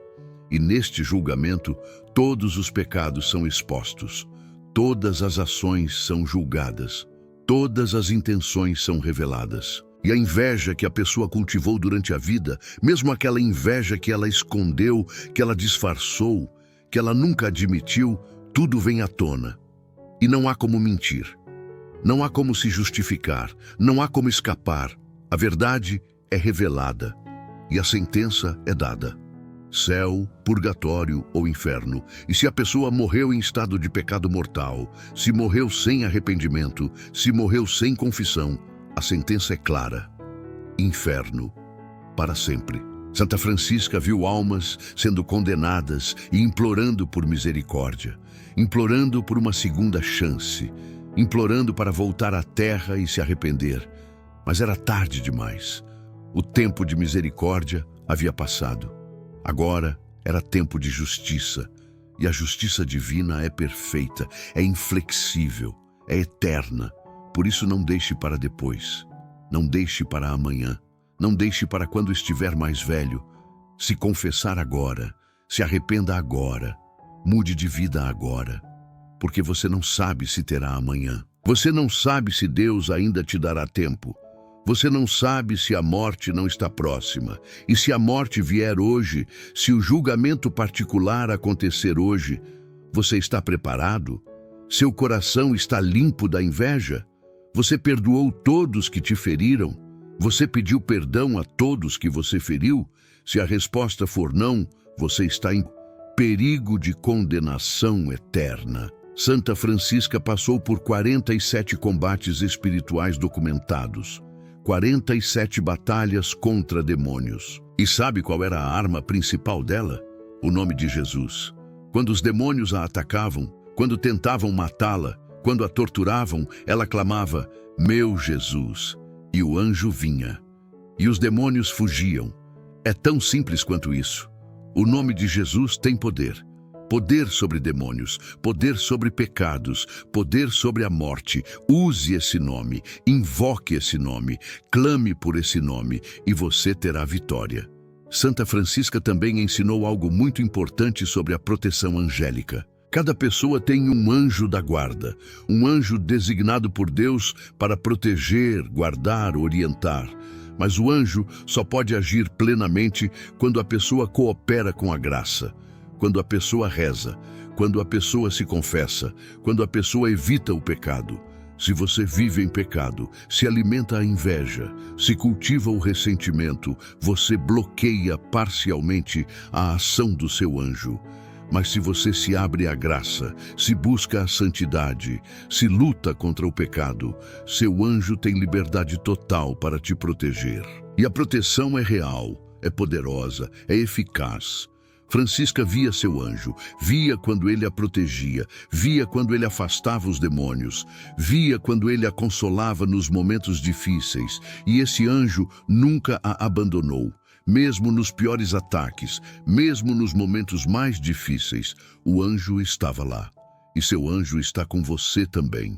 E neste julgamento, todos os pecados são expostos, todas as ações são julgadas, todas as intenções são reveladas. E a inveja que a pessoa cultivou durante a vida, mesmo aquela inveja que ela escondeu, que ela disfarçou, que ela nunca admitiu, tudo vem à tona. E não há como mentir. Não há como se justificar, não há como escapar. A verdade é revelada e a sentença é dada. Céu, purgatório ou inferno. E se a pessoa morreu em estado de pecado mortal, se morreu sem arrependimento, se morreu sem confissão, a sentença é clara. Inferno, para sempre. Santa Francisca viu almas sendo condenadas e implorando por misericórdia, implorando por uma segunda chance, implorando para voltar à terra e se arrepender. Mas era tarde demais. O tempo de misericórdia havia passado. Agora era tempo de justiça. E a justiça divina é perfeita, é inflexível, é eterna. Por isso não deixe para depois. Não deixe para amanhã. Não deixe para quando estiver mais velho. Se confessar agora, se arrependa agora. Mude de vida agora. Porque você não sabe se terá amanhã. Você não sabe se Deus ainda te dará tempo. Você não sabe se a morte não está próxima. E se a morte vier hoje, se o julgamento particular acontecer hoje, você está preparado? Seu coração está limpo da inveja? Você perdoou todos que te feriram? Você pediu perdão a todos que você feriu? Se a resposta for não, você está em perigo de condenação eterna. Santa Francisca passou por 47 combates espirituais documentados, 47 batalhas contra demônios. E sabe qual era a arma principal dela? O nome de Jesus. Quando os demônios a atacavam, quando tentavam matá-la, quando a torturavam, ela clamava, "Meu Jesus!" E o anjo vinha. E os demônios fugiam. É tão simples quanto isso. O nome de Jesus tem poder. Poder sobre demônios, poder sobre pecados, poder sobre a morte. Use esse nome, invoque esse nome, clame por esse nome e você terá vitória. Santa Francisca também ensinou algo muito importante sobre a proteção angélica. Cada pessoa tem um anjo da guarda, um anjo designado por Deus para proteger, guardar, orientar. Mas o anjo só pode agir plenamente quando a pessoa coopera com a graça, quando a pessoa reza, quando a pessoa se confessa, quando a pessoa evita o pecado. Se você vive em pecado, se alimenta a inveja, se cultiva o ressentimento, você bloqueia parcialmente a ação do seu anjo. Mas se você se abre à graça, se busca a santidade, se luta contra o pecado, seu anjo tem liberdade total para te proteger. E a proteção é real, é poderosa, é eficaz. Francisca via seu anjo, via quando ele a protegia, via quando ele afastava os demônios, via quando ele a consolava nos momentos difíceis, e esse anjo nunca a abandonou. Mesmo nos piores ataques, mesmo nos momentos mais difíceis, o anjo estava lá. E seu anjo está com você também.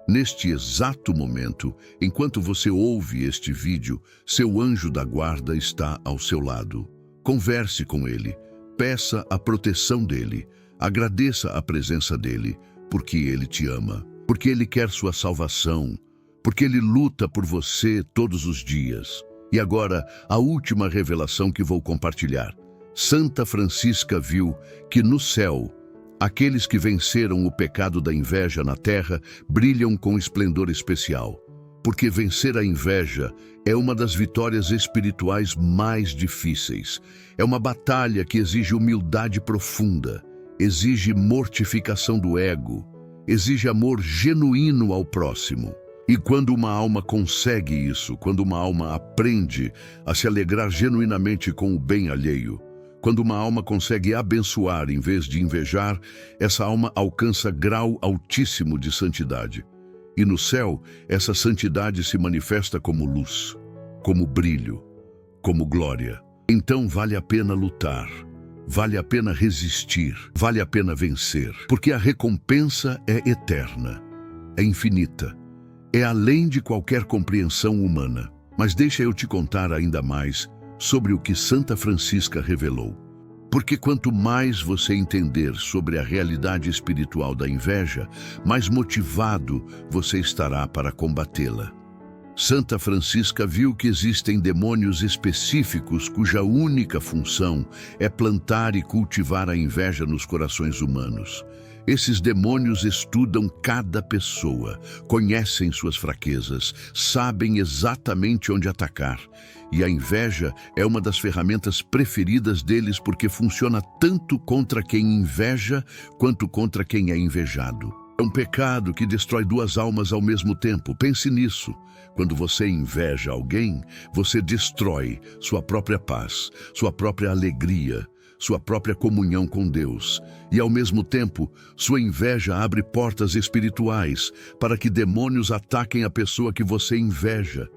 Neste exato momento, enquanto você ouve este vídeo, seu anjo da guarda está ao seu lado. Converse com ele. Peça a proteção dele, agradeça a presença dele, porque ele te ama, porque ele quer sua salvação, porque ele luta por você todos os dias. E agora, a última revelação que vou compartilhar. Santa Francisca viu que no céu, aqueles que venceram o pecado da inveja na terra brilham com esplendor especial. Porque vencer a inveja é uma das vitórias espirituais mais difíceis. É uma batalha que exige humildade profunda, exige mortificação do ego, exige amor genuíno ao próximo. E quando uma alma consegue isso, quando uma alma aprende a se alegrar genuinamente com o bem alheio, quando uma alma consegue abençoar em vez de invejar, essa alma alcança grau altíssimo de santidade. E no céu, essa santidade se manifesta como luz, como brilho, como glória. Então vale a pena lutar, vale a pena resistir, vale a pena vencer, porque a recompensa é eterna, é infinita, é além de qualquer compreensão humana. Mas deixa eu te contar ainda mais sobre o que Santa Francisca revelou. Porque quanto mais você entender sobre a realidade espiritual da inveja, mais motivado você estará para combatê-la. Santa Francisca viu que existem demônios específicos cuja única função é plantar e cultivar a inveja nos corações humanos. Esses demônios estudam cada pessoa, conhecem suas fraquezas, sabem exatamente onde atacar. E a inveja é uma das ferramentas preferidas deles porque funciona tanto contra quem inveja quanto contra quem é invejado. É um pecado que destrói duas almas ao mesmo tempo. Pense nisso. Quando você inveja alguém, você destrói sua própria paz, sua própria alegria, sua própria comunhão com Deus. E ao mesmo tempo, sua inveja abre portas espirituais para que demônios ataquem a pessoa que você inveja.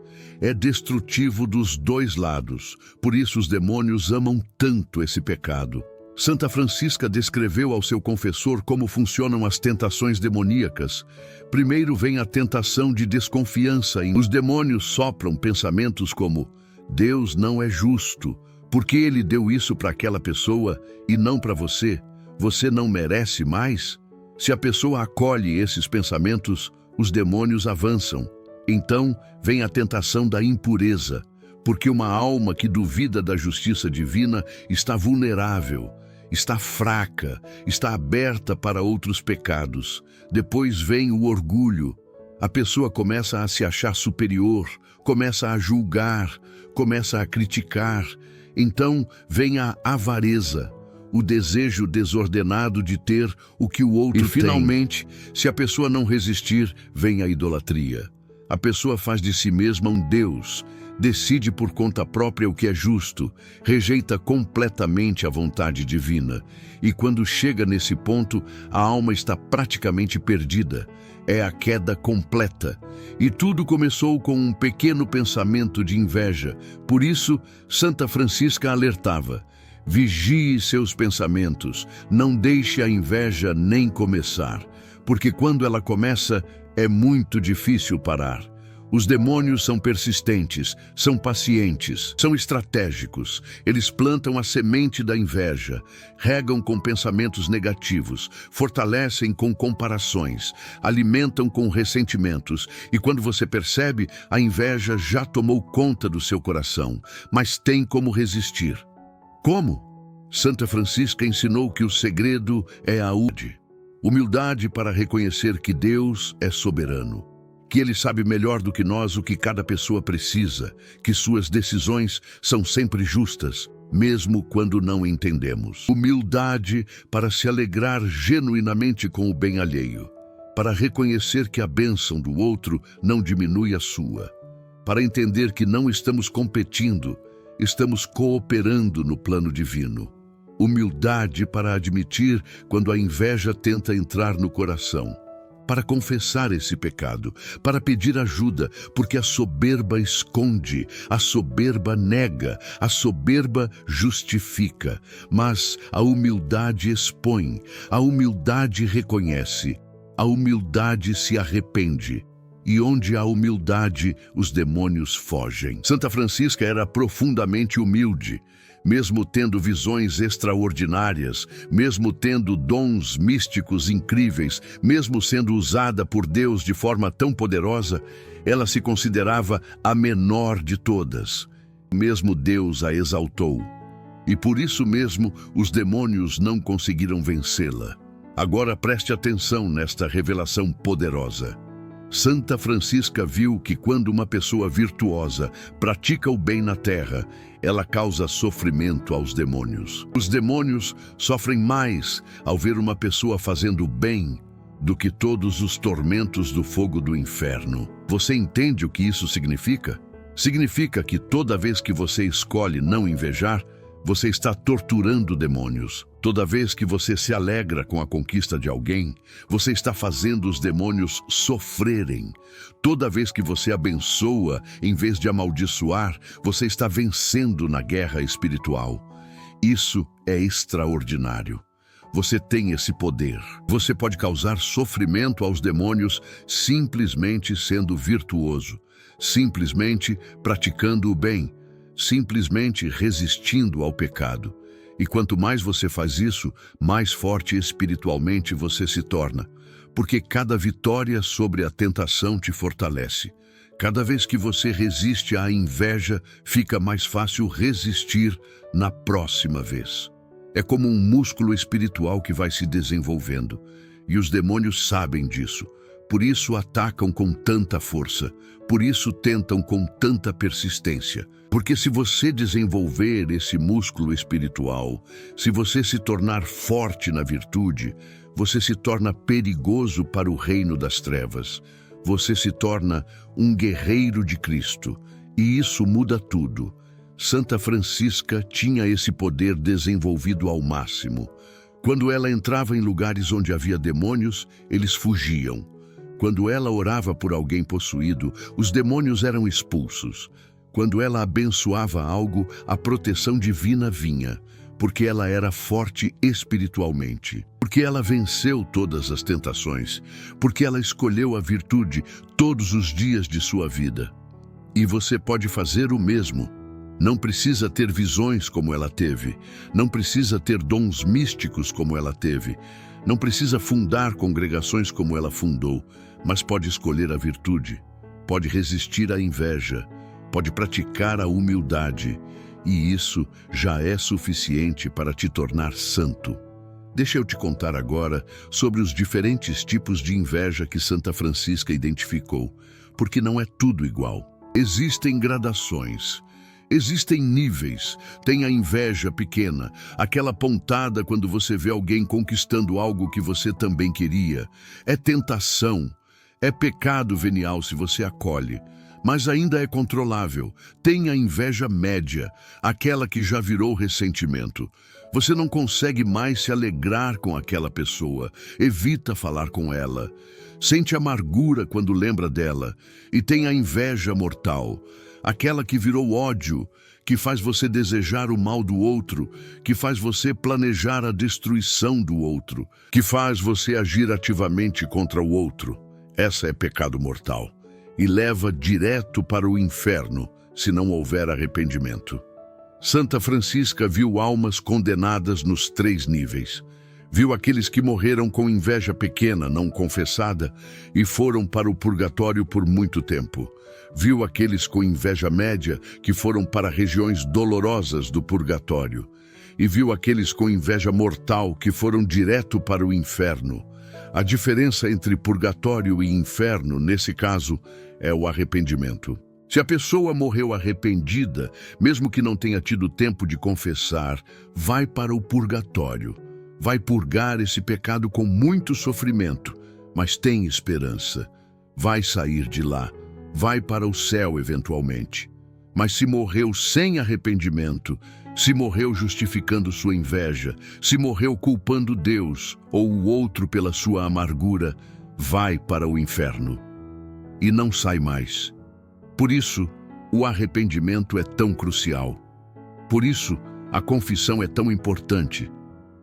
É destrutivo dos dois lados. Por isso os demônios amam tanto esse pecado. Santa Francisca descreveu ao seu confessor como funcionam as tentações demoníacas. Primeiro vem a tentação de desconfiança. Os demônios sopram pensamentos como: Deus não é justo, porque ele deu isso para aquela pessoa e não para você? Você não merece mais? Se a pessoa acolhe esses pensamentos, os demônios avançam. Então vem a tentação da impureza, porque uma alma que duvida da justiça divina está vulnerável, está fraca, está aberta para outros pecados. Depois vem o orgulho. A pessoa começa a se achar superior, começa a julgar, começa a criticar. Então vem a avareza, o desejo desordenado de ter o que o outro tem. E finalmente, se a pessoa não resistir, vem a idolatria. A pessoa faz de si mesma um Deus, decide por conta própria o que é justo, rejeita completamente a vontade divina. E quando chega nesse ponto, a alma está praticamente perdida. É a queda completa. E tudo começou com um pequeno pensamento de inveja. Por isso, Santa Francisca alertava: vigie seus pensamentos, não deixe a inveja nem começar, porque quando ela começa, é muito difícil parar. Os demônios são persistentes, são pacientes, são estratégicos. Eles plantam a semente da inveja, regam com pensamentos negativos, fortalecem com comparações, alimentam com ressentimentos. E quando você percebe, a inveja já tomou conta do seu coração. Mas tem como resistir. Como? Santa Francisca ensinou que o segredo é a humildade para reconhecer que Deus é soberano. que Ele sabe melhor do que nós o que cada pessoa precisa, que suas decisões são sempre justas, mesmo quando não entendemos. Humildade para se alegrar genuinamente com o bem alheio, para reconhecer que a bênção do outro não diminui a sua, para entender que não estamos competindo, estamos cooperando no plano divino. Humildade para admitir quando a inveja tenta entrar no coração, para confessar esse pecado, para pedir ajuda, porque a soberba esconde, a soberba nega, a soberba justifica, mas a humildade expõe, a humildade reconhece, a humildade se arrepende. E onde há humildade, os demônios fogem. Santa Francisca era profundamente humilde, mesmo tendo visões extraordinárias, mesmo tendo dons místicos incríveis, mesmo sendo usada por Deus de forma tão poderosa, ela se considerava a menor de todas. Mesmo Deus a exaltou. E por isso mesmo os demônios não conseguiram vencê-la. Agora preste atenção nesta revelação poderosa. Santa Francisca viu que quando uma pessoa virtuosa pratica o bem na terra, ela causa sofrimento aos demônios. Os demônios sofrem mais ao ver uma pessoa fazendo o bem do que todos os tormentos do fogo do inferno. Você entende o que isso significa? Significa que toda vez que você escolhe não invejar, você está torturando demônios. Toda vez que você se alegra com a conquista de alguém, você está fazendo os demônios sofrerem. Toda vez que você abençoa, em vez de amaldiçoar, você está vencendo na guerra espiritual. Isso é extraordinário. Você tem esse poder. Você pode causar sofrimento aos demônios simplesmente sendo virtuoso, simplesmente praticando o bem, simplesmente resistindo ao pecado. E quanto mais você faz isso, mais forte espiritualmente você se torna, porque cada vitória sobre a tentação te fortalece. Cada vez que você resiste à inveja, fica mais fácil resistir na próxima vez. É como um músculo espiritual que vai se desenvolvendo, e os demônios sabem disso. Por isso atacam com tanta força, por isso tentam com tanta persistência. Porque se você desenvolver esse músculo espiritual, se você se tornar forte na virtude, você se torna perigoso para o reino das trevas. Você se torna um guerreiro de Cristo, e isso muda tudo. Santa Francisca tinha esse poder desenvolvido ao máximo. Quando ela entrava em lugares onde havia demônios, eles fugiam. Quando ela orava por alguém possuído, os demônios eram expulsos. Quando ela abençoava algo, a proteção divina vinha, porque ela era forte espiritualmente, porque ela venceu todas as tentações, porque ela escolheu a virtude todos os dias de sua vida. E você pode fazer o mesmo. Não precisa ter visões como ela teve, não precisa ter dons místicos como ela teve, não precisa fundar congregações como ela fundou, mas pode escolher a virtude, pode resistir à inveja, pode praticar a humildade, e isso já é suficiente para te tornar santo. Deixa eu te contar agora sobre os diferentes tipos de inveja que Santa Francisca identificou, porque não é tudo igual. Existem gradações, existem níveis. Tem a inveja pequena, aquela pontada quando você vê alguém conquistando algo que você também queria. É tentação, é pecado venial se você acolhe, mas ainda é controlável. Tem a inveja média, aquela que já virou ressentimento. Você não consegue mais se alegrar com aquela pessoa, evita falar com ela, sente amargura quando lembra dela. E tem a inveja mortal, aquela que virou ódio, que faz você desejar o mal do outro, que faz você planejar a destruição do outro, que faz você agir ativamente contra o outro. Essa é pecado mortal e leva direto para o inferno se não houver arrependimento. Santa Francisca viu almas condenadas nos 3 níveis. Viu aqueles que morreram com inveja pequena, não confessada, e foram para o purgatório por muito tempo. Viu aqueles com inveja média, que foram para regiões dolorosas do purgatório. E viu aqueles com inveja mortal, que foram direto para o inferno. A diferença entre purgatório e inferno, nesse caso, é o arrependimento. Se a pessoa morreu arrependida, mesmo que não tenha tido tempo de confessar, vai para o purgatório. Vai purgar esse pecado com muito sofrimento, mas tem esperança. Vai sair de lá, vai para o céu eventualmente. Mas se morreu sem arrependimento, se morreu justificando sua inveja, se morreu culpando Deus ou o outro pela sua amargura, vai para o inferno e não sai mais. Por isso, o arrependimento é tão crucial. Por isso, a confissão é tão importante.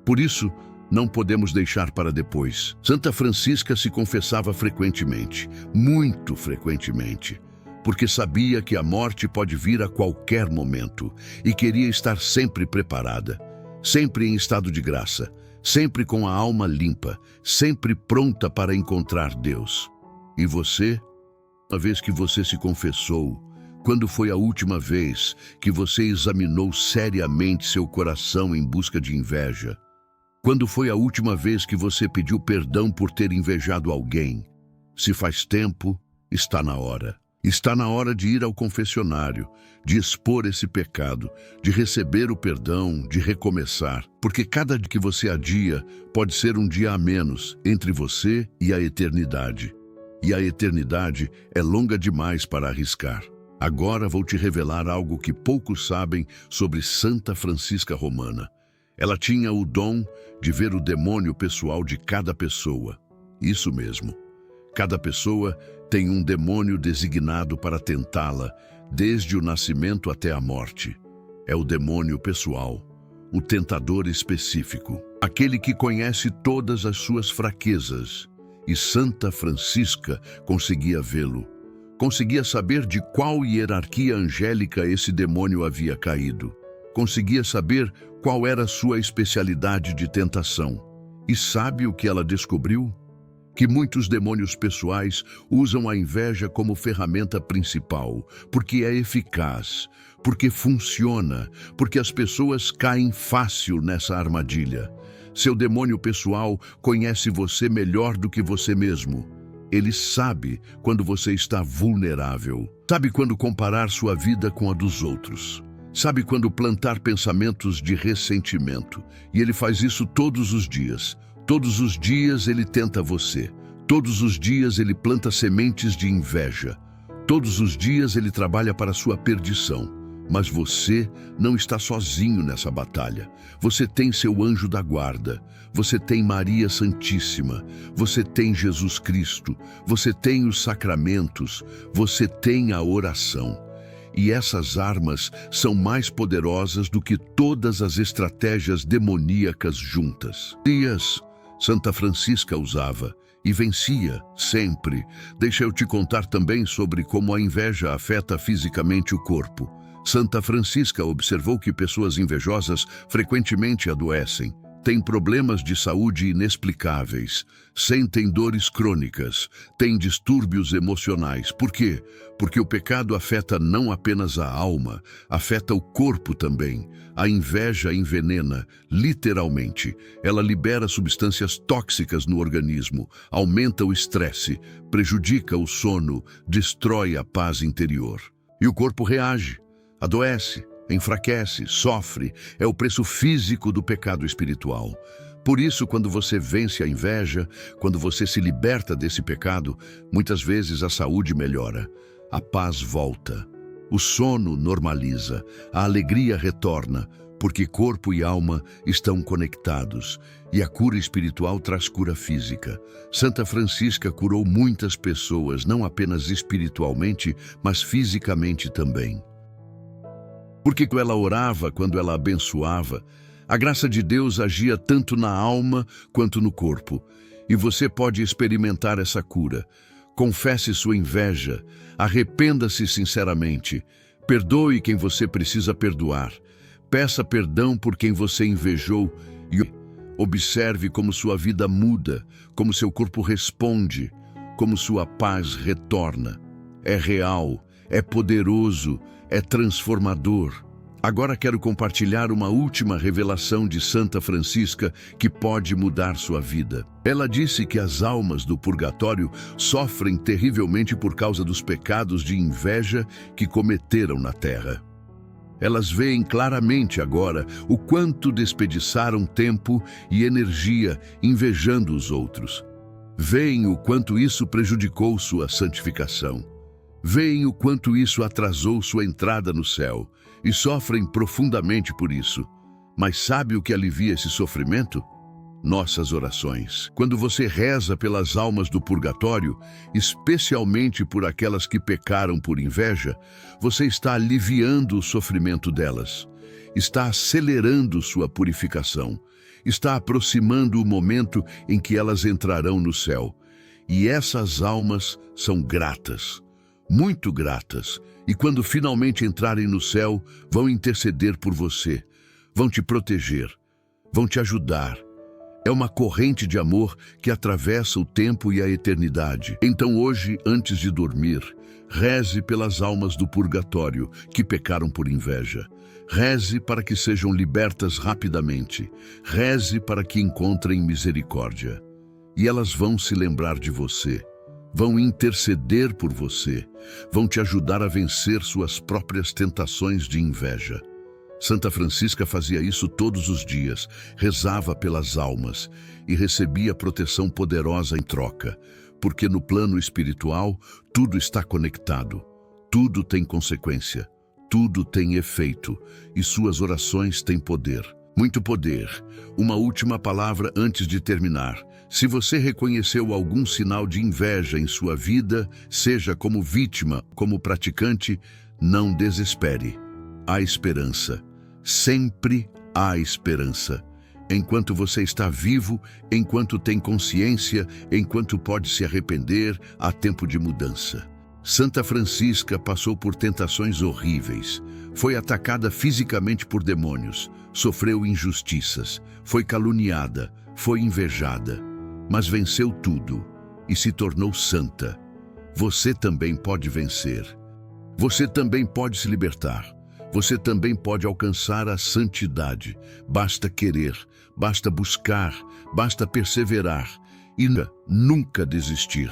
Por isso, não podemos deixar para depois. Santa Francisca se confessava frequentemente, muito frequentemente, porque sabia que a morte pode vir a qualquer momento e queria estar sempre preparada, sempre em estado de graça, sempre com a alma limpa, sempre pronta para encontrar Deus. E você? A vez que você se confessou, quando foi a última vez que você examinou seriamente seu coração em busca de inveja? Quando foi a última vez que você pediu perdão por ter invejado alguém? Se faz tempo, está na hora. Está na hora de ir ao confessionário, de expor esse pecado, de receber o perdão, de recomeçar. Porque cada dia que você adia pode ser um dia a menos entre você e a eternidade. E a eternidade é longa demais para arriscar. Agora vou te revelar algo que poucos sabem sobre Santa Francisca Romana. Ela tinha o dom de ver o demônio pessoal de cada pessoa. Isso mesmo. Cada pessoa tem um demônio designado para tentá-la, desde o nascimento até a morte. É o demônio pessoal, o tentador específico, aquele que conhece todas as suas fraquezas. E Santa Francisca conseguia vê-lo. Conseguia saber de qual hierarquia angélica esse demônio havia caído. Conseguia saber qual era a sua especialidade de tentação. E sabe o que ela descobriu? Que muitos demônios pessoais usam a inveja como ferramenta principal, porque é eficaz, porque funciona, porque as pessoas caem fácil nessa armadilha. Seu demônio pessoal conhece você melhor do que você mesmo. Ele sabe quando você está vulnerável. Sabe quando comparar sua vida com a dos outros. Sabe quando plantar pensamentos de ressentimento. E ele faz isso todos os dias. Todos os dias ele tenta você. Todos os dias ele planta sementes de inveja. Todos os dias ele trabalha para sua perdição. Mas você não está sozinho nessa batalha. Você tem seu anjo da guarda. Você tem Maria Santíssima. Você tem Jesus Cristo. Você tem os sacramentos. Você tem a oração. E essas armas são mais poderosas do que todas as estratégias demoníacas juntas. Santa Francisca usava e vencia sempre. Deixa eu te contar também sobre como a inveja afeta fisicamente o corpo. Santa Francisca observou que pessoas invejosas frequentemente adoecem, têm problemas de saúde inexplicáveis, sentem dores crônicas, têm distúrbios emocionais. Por quê? Porque o pecado afeta não apenas a alma, afeta o corpo também. A inveja envenena, literalmente. Ela libera substâncias tóxicas no organismo, aumenta o estresse, prejudica o sono, destrói a paz interior. E o corpo reage. Adoece, enfraquece, sofre, é o preço físico do pecado espiritual. Por isso, quando você vence a inveja, quando você se liberta desse pecado, muitas vezes a saúde melhora, a paz volta, o sono normaliza, a alegria retorna, porque corpo e alma estão conectados, e a cura espiritual traz cura física. Santa Francisca curou muitas pessoas, não apenas espiritualmente, mas fisicamente também. Porque quando ela orava, quando ela abençoava, a graça de Deus agia tanto na alma quanto no corpo. E você pode experimentar essa cura. Confesse sua inveja, arrependa-se sinceramente, perdoe quem você precisa perdoar, peça perdão por quem você invejou e observe como sua vida muda, como seu corpo responde, como sua paz retorna. É real, é poderoso, é transformador. Agora quero compartilhar uma última revelação de Santa Francisca que pode mudar sua vida. Ela disse que as almas do purgatório sofrem terrivelmente por causa dos pecados de inveja que cometeram na terra. Elas veem claramente agora o quanto desperdiçaram tempo e energia invejando os outros. Veem o quanto isso prejudicou sua santificação. Veem o quanto isso atrasou sua entrada no céu e sofrem profundamente por isso. Mas sabe o que alivia esse sofrimento? Nossas orações. Quando você reza pelas almas do purgatório, especialmente por aquelas que pecaram por inveja, você está aliviando o sofrimento delas, está acelerando sua purificação, está aproximando o momento em que elas entrarão no céu. E essas almas são gratas, muito gratas, e quando finalmente entrarem no céu, vão interceder por você, vão te proteger, vão te ajudar. É uma corrente de amor que atravessa o tempo e a eternidade. Então hoje, antes de dormir, reze pelas almas do purgatório que pecaram por inveja. Reze para que sejam libertas rapidamente. Reze para que encontrem misericórdia. E elas vão se lembrar de você. Vão interceder por você, vão te ajudar a vencer suas próprias tentações de inveja. Santa Francisca fazia isso todos os dias, rezava pelas almas e recebia proteção poderosa em troca, porque no plano espiritual tudo está conectado, tudo tem consequência, tudo tem efeito e suas orações têm poder. Muito poder. Uma última palavra antes de terminar. Se você reconheceu algum sinal de inveja em sua vida, seja como vítima, como praticante, não desespere. Há esperança. Sempre há esperança. Enquanto você está vivo, enquanto tem consciência, enquanto pode se arrepender, há tempo de mudança. Santa Francisca passou por tentações horríveis. Foi atacada fisicamente por demônios, sofreu injustiças, foi caluniada, foi invejada, mas venceu tudo e se tornou santa. Você também pode vencer. Você também pode se libertar. Você também pode alcançar a santidade. Basta querer, basta buscar, basta perseverar e nunca desistir.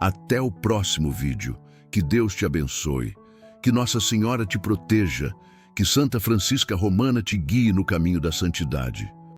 Até o próximo vídeo. Que Deus te abençoe. Que Nossa Senhora te proteja. Que Santa Francisca Romana te guie no caminho da santidade.